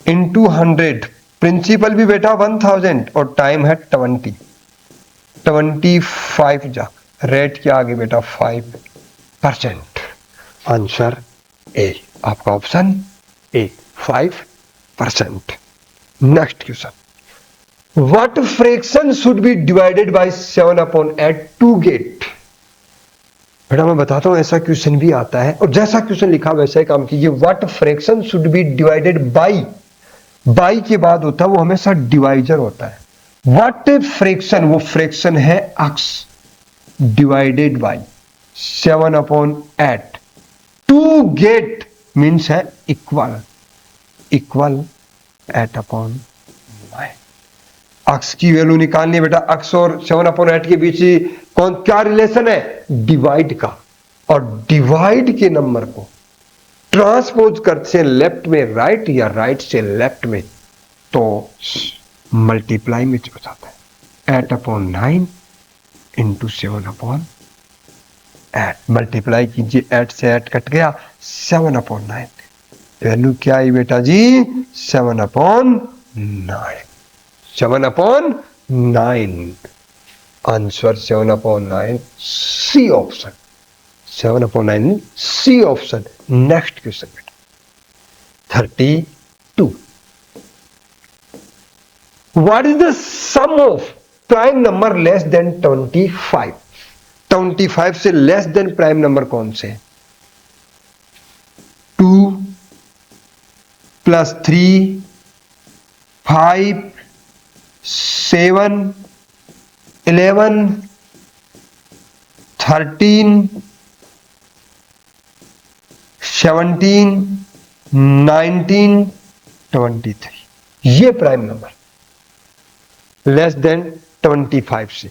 Speaker 1: इंटू 100, प्रिंसिपल भी बेटा 1000 और टाइम है 25 जा, रेट क्या आ गया बेटा 5%। आंसर ए, आपका option A 5%। Next question, what fraction should be divided by 7/8 to get. बेटा मैं बताता हूं ऐसा क्वेश्चन भी आता है, और जैसा क्वेश्चन लिखा वैसा ही काम कीजिए। What fraction should be divided bye, by के बाद होता है वो हमेशा डिवाइजर होता है। व्हाट फ्रैक्शन, वो फ्रैक्शन है x, divided by 7/8। To get means है इक्वल, इक्वल 8/9। अक्स की वैल्यू निकालनी है बेटा। अक्स और 7/8 के बीच कौन क्या रिलेशन है? डिवाइड का। और डिवाइड के नंबर को ट्रांसपोज करते हैं लेफ्ट में राइट या राइट से लेफ्ट में, तो मल्टीप्लाई में हो जाता है। 8/9 इंटू 7/8। मल्टीप्लाई कीजिए, 8 से 8 कट गया, 7/9। वैल्यू क्या आई बेटा जी? 7/9। 7/9 answer 7/9 C option. 7/9 C option. Next question बेटा 32। What is the sum of prime number less than 25? 25 से लेस देन प्राइम नंबर कौन से? 2 + 3 5 7 11 13 17 19 23। ये प्राइम नंबर लेस देन 25 से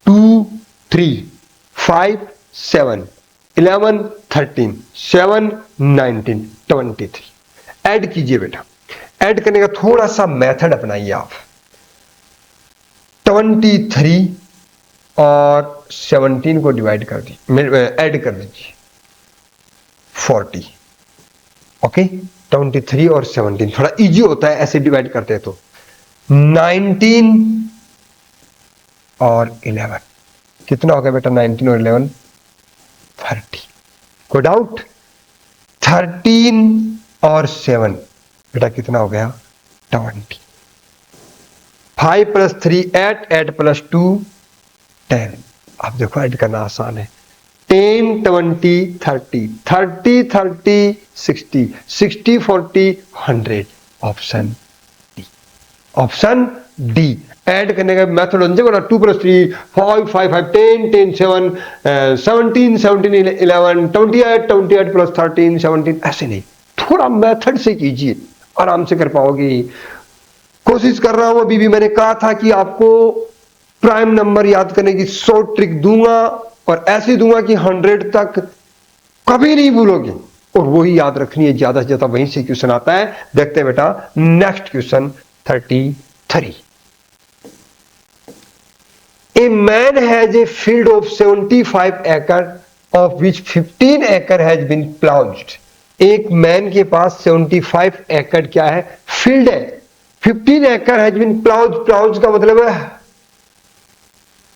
Speaker 1: 2 3 5 7 11 13 7 19 23। ऐड कीजिए बेटा। ऐड करने का थोड़ा सा मेथड अपनाइए आप। 23 और 17 को डिवाइड कर दीजिए, ऐड कर दीजिए 40। ओके, 23 और 17 थोड़ा इजी होता है ऐसे डिवाइड करते हैं तो। 19 और 11 कितना हो गया बेटा? 19 और 11 30। कोई डाउट? 13 और 7 बेटा कितना हो गया? 20। 5 + 3 8, 8 + 2 10। आप देखो ऐड करना आसान है। 10 20 30 30 30 60 60 40 100। Option D. Option D. Add करने का मेथड होना चाहिए 2 + 3 5 5 5 10 10 7 17 17 11 28 28 + 13 17। ऐसे नहीं, थोड़ा मेथड से कीजिए, आराम से कर पाओगे। कोशिश कर रहा हूं, अभी भी मैंने कहा था कि आपको प्राइम नंबर याद करने की शॉर्ट ट्रिक दूंगा और ऐसी दूंगा कि 100 तक कभी नहीं भूलोगे, और वही याद रखनी है। ज्यादा से ज्यादा वहीं से क्वेश्चन आता है। देखते हैं बेटा next question 33। A man has a field of 75 acre of which 15 acre has been ploughed. एक मैन के पास 75 एकड़ क्या है? फील्ड है। 15 acre हैज बीन प्लाउज्ड। प्लाउज का मतलब है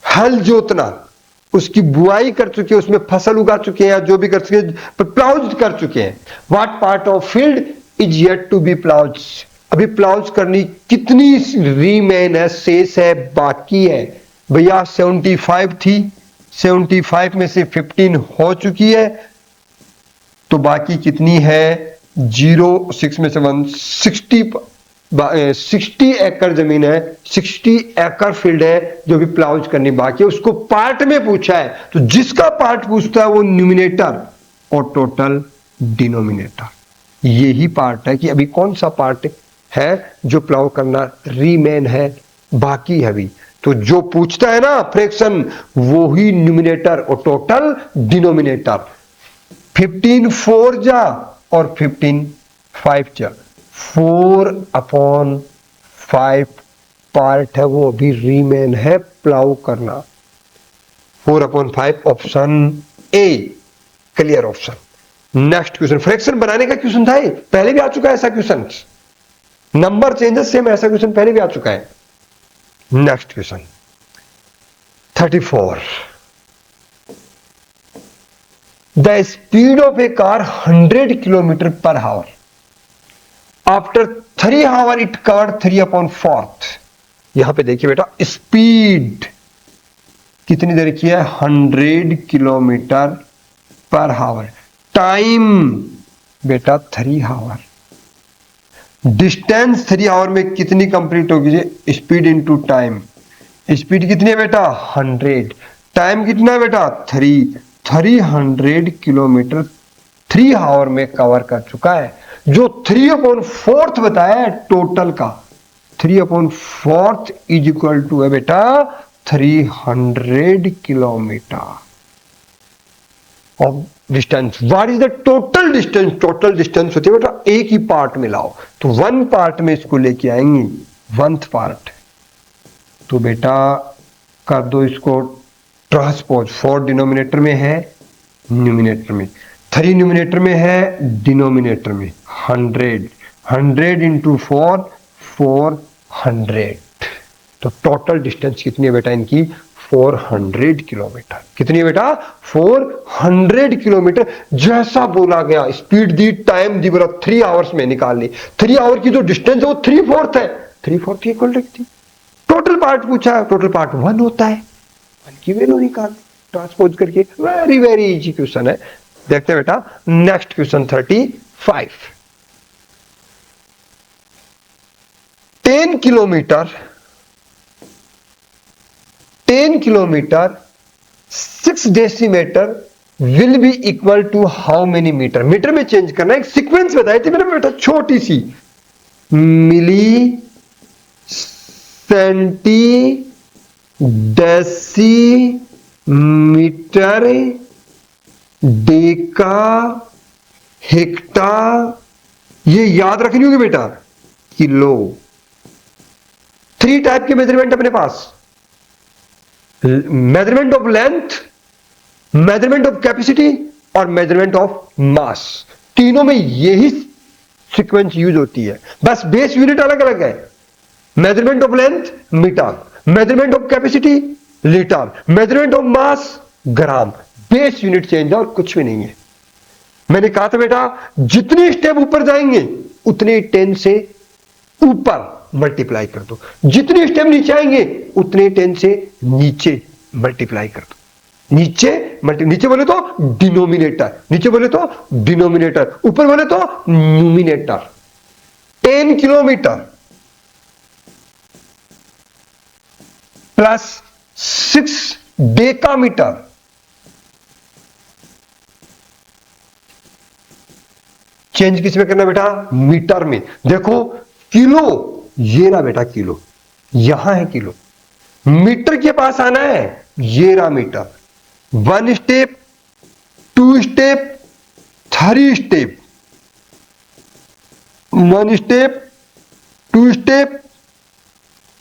Speaker 1: हल जोतना, उसकी बुआई कर चुके हैं, उसमें फसल उगा चुके हैं या जो भी कर चुके हैं, पर प्लाउज कर चुके हैं। What part of field is yet to be ploughed? अभी प्लाउज करनी कितनी रीमेन है, शेष है, बाकी है? भैया 75 थी, 75 में से 15 हो चुकी है, तो बाकी कितनी है? 0 6 में से 1 60 एकड़ जमीन है, 60 एकड़ फील्ड है जो भी प्लाउज करनी बाकी है। उसको पार्ट में पूछा है, तो जिसका पार्ट पूछता है वो न्यूमिनेटर और टोटल डिनोमिनेटर। यही पार्ट है कि अभी कौन सा पार्ट है जो प्लाउ करना रीमेन है, बाकी है अभी। तो जो पूछता है ना फ्रैक्शन, वो ही न्यूमिनेटर और टोटल डिनोमिनेटर। 15 4 जा और 15 5 जा। 4/5 पार्ट है वो अभी रीमेन है प्लाउ करना। 4/5 option A clear option. Next question fraction बनाने का क्वेश्चन था, पहले भी आ चुका है ऐसा क्वेश्चन। नंबर चेंजेस सेम, ऐसा क्वेश्चन पहले भी आ चुका है। Next question 34। The speed of A car 100 km/h। After 3 hours it covered 3/4। यहां पे देखिए बेटा स्पीड कितनी देर की है? 100 km/h। टाइम बेटा 3 hours। डिस्टेंस 3 hours में कितनी कंप्लीट होगी? Speed into time. स्पीड कितनी है बेटा? 100। टाइम कितना है बेटा 300 किलोमीटर 3 आवर में कवर कर चुका है। जो 3/4 बताया है टोटल का, 3/4 इज इक्वल टू है बेटा 300 kilometre of distance. What is the total distance? Total distance होती है बेटा एक ही पार्ट में लाओ, तो 1 पार्ट में इसको लेके आएंगे, 1th पार्ट। तो बेटा कर दो इसको ट्रांसपोज, 4 डिनोमिनेटर में है, न्यूमिनेटर में 3 न्यूमिनेटर में है, डिनोमिनेटर में 100 इंटू 4 400। तो टोटल डिस्टेंस कितनी है बेटा इनकी 400 किलोमीटर। कितनी है बेटा 400 किलोमीटर। जैसा बोला गया स्पीड दी, टाइम दी, बोला 3 आवर्स में निकाल ली। 3 आवर की जो डिस्टेंस है वो 3/4 है, 3/4 की इक्वल रखती। टोटल पार्ट पूछा है, टोटल पार्ट 1 होता है, 1 की वैल्यू निकाल ट्रांसपोज करके। वेरी वेरी इजी क्वेश्चन है। देखते हैं बेटा next question 35। 10 kilometre 6 decimetre will be equal to how many metre. Metre में चेंज करना, एक सीक्वेंस बताई थी मेरे बेटा छोटी सी, milli centi decimetre deka hecto, ये याद रखनी होगी बेटा, किलो। 3 टाइप के मेजरमेंट अपने पास, measurement of length, measurement of capacity और मेजरमेंट ऑफ मास। तीनों में यही सीक्वेंस यूज होती है, बस बेस यूनिट अलग अलग है। Measurement of length metre, measurement of capacity litre, measurement of mass gram. Base unit change है और कुछ भी नहीं है। मैंने कहा था बेटा जितनी स्टेप ऊपर जाएंगे उतने 10 से ऊपर मल्टीप्लाई कर दो, जितनी स्टेप नीचे आएंगे उतने 10 से नीचे मल्टीप्लाई कर दो। नीचे बोले तो डिनोमिनेटर, नीचे बोले तो डिनोमिनेटर, ऊपर बोले तो numerator. 10 kilometre plus 6 decametre change किस में करना बेटा मीटर में। देखो किलो, ये रहा बेटा किलो, यहां है किलो। मीटर के पास आना है, ये रहा metre. 1 step, 2 step, 3 step, 1 step, 2 step,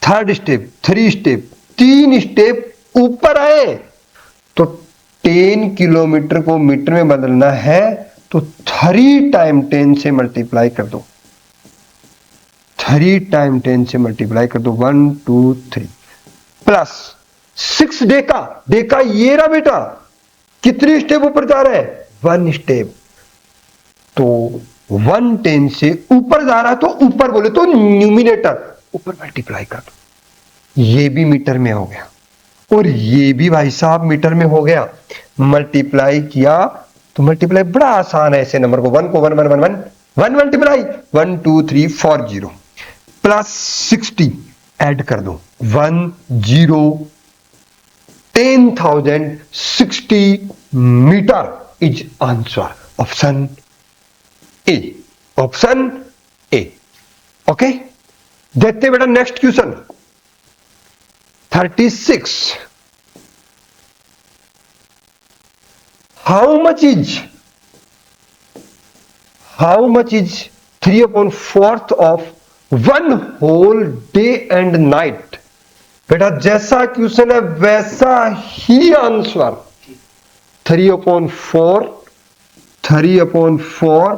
Speaker 1: 3rd step, 3 step, 3 step ऊपर आए तो 10 किलोमीटर को मीटर में बदलना है तो 3 टाइम 10 से मल्टीप्लाई कर दो, 3 टाइम 10 से मल्टीप्लाई कर दो, 1 2 3 प्लस 6 डेका। डेका ये रहा बेटा, कितनी स्टेप ऊपर जा रहा है 1 स्टेप, तो 110 से ऊपर जा रहा है तो ऊपर बोले तो न्यूमिनेटर ऊपर मल्टीप्लाई कर दो। ये भी मीटर में हो गया और ये भी भाई साहब मीटर में हो गया। मल्टीप्लाई किया तो मल्टीप्लाई बड़ा आसान है, ऐसे नंबर को 1 को 1 1 1 1 1 मल्टीप्लाई 1 2 3 4 0 प्लस 60 ऐड कर दो 1 0 10,060 metre is answer. Option A, option A. Okay, देखते बेटा next question 36। How much is 3/4 of 1 whole day and night? बेटा जैसा क्वेश्चन है वैसा ही answer. 3/4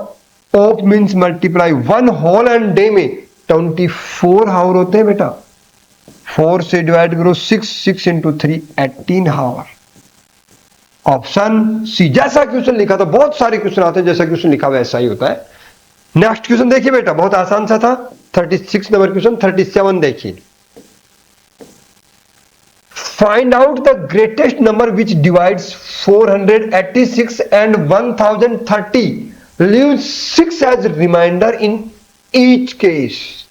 Speaker 1: of means multiply 1 whole and day में 24 आवर होते हैं बेटा। 4 से डिवाइड करो 6 इंटू 3 18 आवर। ऑप्शन सी, जैसा क्वेश्चन लिखा था, बहुत सारे क्वेश्चन आते हैं जैसा क्वेश्चन लिखा वैसा ही होता है। नेक्स्ट क्वेश्चन देखिए बेटा, बहुत आसान सा था। 36 नंबर क्वेश्चन 37 देखिए। Find out the greatest number which divides 486 and 1030 leave 6 as reminder in each case.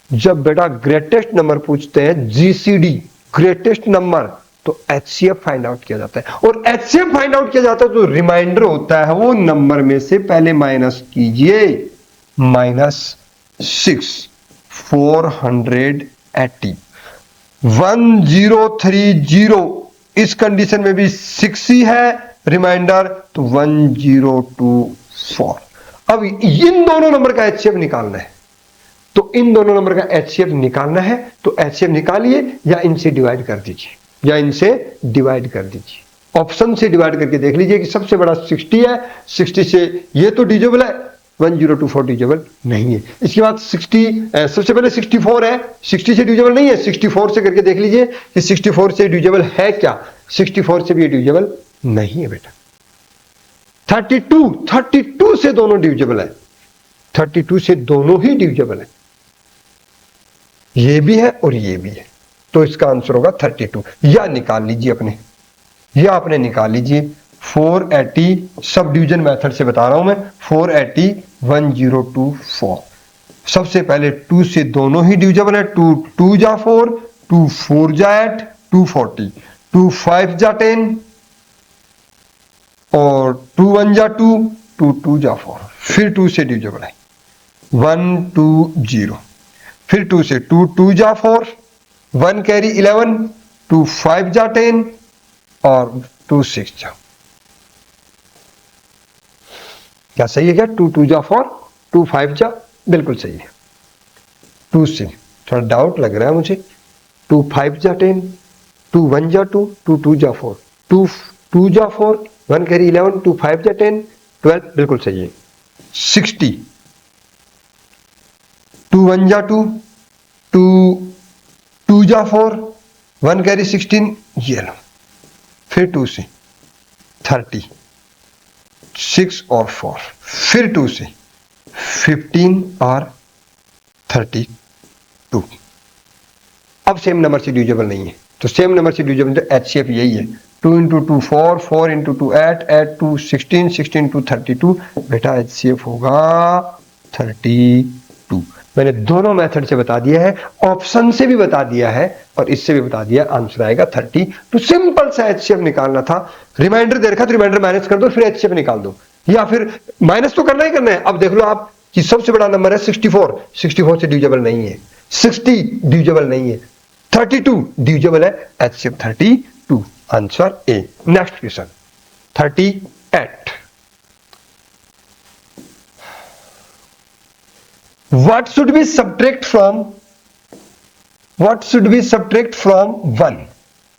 Speaker 1: जब बेटा ग्रेटेस्ट नंबर पूछते हैं, जीसीडी ग्रेटेस्ट नंबर, तो HCF फाइंड आउट किया जाता है। और HCF फाइंड आउट किया जाता है तो रिमाइंडर होता है वो नंबर में से पहले माइनस कीजिए, -6 480 1030। इस कंडीशन में भी 6 ही है रिमाइंडर, तो 1024। अब इन दोनों नंबर का HCF निकालना है, तो इन दोनों नंबर का HCF निकालना है तो HCF निकालिए या इनसे डिवाइड कर दीजिए, ऑप्शन से डिवाइड करके देख लीजिए कि सबसे बड़ा 60 है, 60 से ये तो डिविजिबल है, 1024 डिविजिबल नहीं है। इसके बाद 60 सबसे पहले 64 है, 60 से डिविजिबल नहीं है, 64 से करके देख लीजिए कि 64 से डिविजिबल है क्या, 64 से भी डिविजिबल नहीं है बेटा। 32 से दोनों डिविजिबल है, 32 से दोनों ही डिविजिबल है, ये भी है और ये भी है, तो इसका आंसर होगा 32। या निकाल लीजिए आपने निकाल लीजिए 480, सब डिवीजन मेथड से बता रहा हूं मैं, 480 1024। सबसे पहले 2 से दोनों ही डिविजिबल है, 2 2 जा 4, 2 4 जा 8, 240, 2 5 जा 10 और 2 1 जा 2, 2 2 जा 4। फिर 2 से डिविजिबल है 120, फिर 2 से 2 2 जा 4, 1 कैरी 11, 2 5 जा 10 और 2 6 जा। क्या सही है क्या? 2 2 जा 4, 2 5 जा, बिल्कुल सही है। 2 से थोड़ा डाउट लग रहा है मुझे, 2 5 जा 10, 2 1 जा 2, 2 2 जा 4, 2 2 जा 4, 1 कैरी 11, 2 5 जा 10, 12, बिल्कुल सही है। 60, 2 1 जा 2, 2 2 जा 4, 1 कैरी 16, ये लो। फिर 2 से 30, 6 और 4, फिर 2 से 15 और 32। अब सेम नंबर से डिविजिबल नहीं है, तो सेम नंबर से डिविजिबल तो HCF यही है, 2 × 2 4, 4 × 2 8, 8 2 16, 16 2 32। बेटा HCF होगा 32। मैंने दोनों मेथड से बता दिया है, ऑप्शन से भी बता दिया है और इससे भी बता दिया, आंसर आएगा 30। तो सिंपल सा HCF निकालना था। रिमाइंडर दे रखा तो रिमाइंडर माइनस कर दो, फिर HCF निकाल दो, या फिर माइनस तो करना ही करना है। अब देख लो आप कि सबसे बड़ा नंबर है 64, 64 से डिविजिबल नहीं है, 60 डिविजिबल नहीं है, 32 डिविजिबल है, HCF 32, answer A. Next question 38। What should we subtract from 1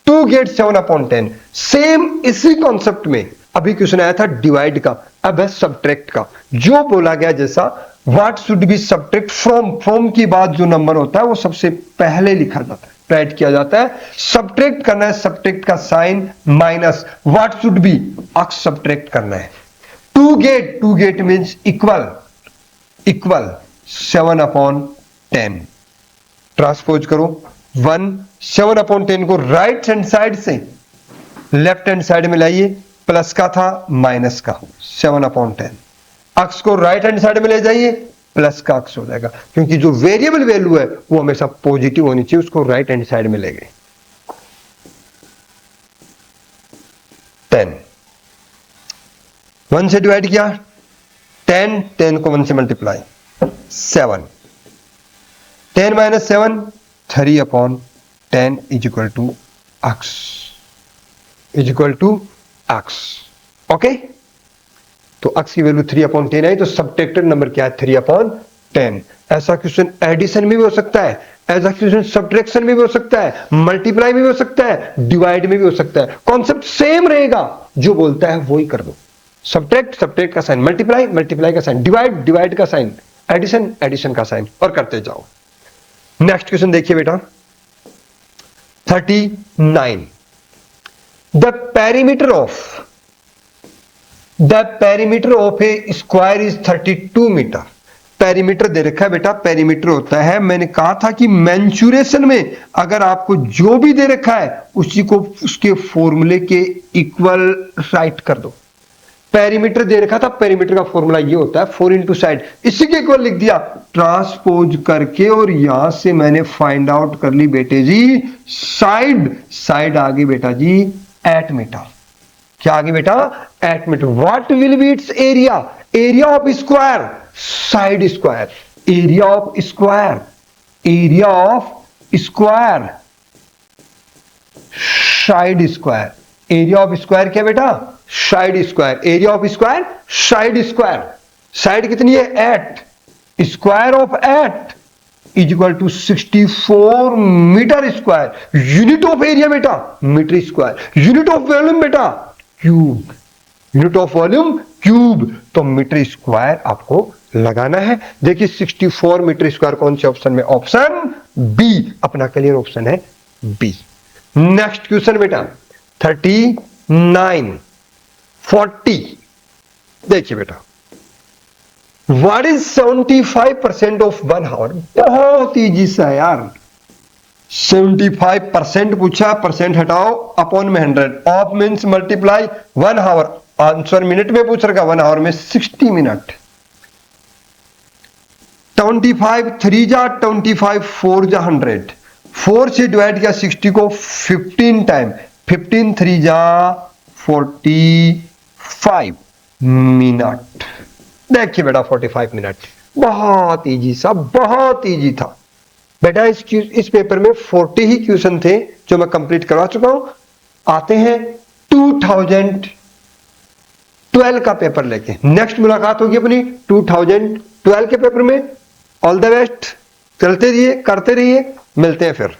Speaker 1: to get 7/10? Same इसी कॉन्सेप्ट में अभी क्वेश्चन आया था डिवाइड का, अब है सब्ट्रैक्ट का। जो बोला गया जैसा what should B subtract from की बाद जो नंबर होता है वो सबसे पहले लिखा जाता है, राइट किया जाता है। सब्ट्रैक्ट करना है, सब्ट्रैक्ट का sign minus, what should be x subtract करना है। To get means equal 7/10। Transpose करो 1 7/10 को राइट हैंड साइड से लेफ्ट हैंड साइड में लाइए, प्लस का था माइनस का 7/10, अक्स को राइट हैंड साइड में ले जाइए, प्लस का अक्स हो जाएगा, क्योंकि जो वेरिएबल वैल्यू है वो हमेशा पॉजिटिव होनी चाहिए, उसको राइट हैंड साइड में ले गए। 10 1 से डिवाइड किया, 10 को 1 से multiply 7, 10 - 7 3/10 is equal to x. Okay, तो अक्स की वैल्यू 3/10 आई, तो सब्ट्रैक्टेड नंबर क्या है 3/10। ऐसा क्वेश्चन एडिशन में भी हो सकता है, ऐसा क्वेश्चन सब्ट्रैक्शन में भी हो सकता है, मल्टीप्लाई में भी हो सकता है, डिवाइड में भी हो सकता है। कॉन्सेप्ट सेम रहेगा, जो बोलता है वो ही कर दो। सब्ट्रैक्ट का साइन, मल्टीप्लाई का साइन, डिवाइड का साइन, एडिशन का साइन, और करते जाओ। नेक्स्ट क्वेश्चन देखिए बेटा 39। The perimeter of a square is 32 metre. Perimeter दे रखा है बेटा, पेरीमीटर होता है, मैंने कहा था कि मेंसुरेशन में अगर आपको जो भी दे रखा है उसी को उसके फॉर्मूले के इक्वल राइट कर दो। पेरीमीटर दे रखा था, पेरीमीटर का फॉर्मूला ये होता है 4 इंटू साइड, इसी के इक्वल लिख दिया ट्रांसपोज करके, और यहां से मैंने फाइंड आउट कर ली बेटे जी साइड। साइड आ गई बेटा जी 8 मीटर। क्या आ गई बेटा? 8 metre. What will be its area? Area of square, side square, area of square, area of square, side square. Area of square क्या बेटा? Side square. Area of square side square. Side कितनी है? 8। Square of 8 is equal to 64 metre square. Unit of area बेटा metre square. Unit of volume बेटा cube. Unit of volume cube. तो मीटर स्क्वायर आपको लगाना है। देखिए 64 मीटर स्क्वायर कौन से ऑप्शन में? ऑप्शन बी अपना क्लियर ऑप्शन है बी। नेक्स्ट क्वेश्चन बेटा 39 40। देखिए बेटा व्हाट इज 75% ऑफ 1 आवर? बहुत इजी सा यार। 75% पूछा, परसेंट हटाओ, अपॉन में 100, of means multiply 1 hour. Answer minute में पूछ रखा, 1 आवर में 60 मिनट। 25 3 जा 25 4 जा 100, 4 से डिवाइड किया 60 को 15 टाइम, 15 3 जा 45 मिनट। देखिए बेटा 45 मिनट, बहुत इजी सा, बहुत इजी था बेटा। इस पेपर में 40 ही क्वेश्चन थे जो मैं कंप्लीट करवा चुका हूं। आते हैं 2012 का पेपर लेके। नेक्स्ट मुलाकात होगी अपनी 2012 के पेपर में। ऑल द बेस्ट, चलते रहिए, करते रहिए, मिलते हैं फिर।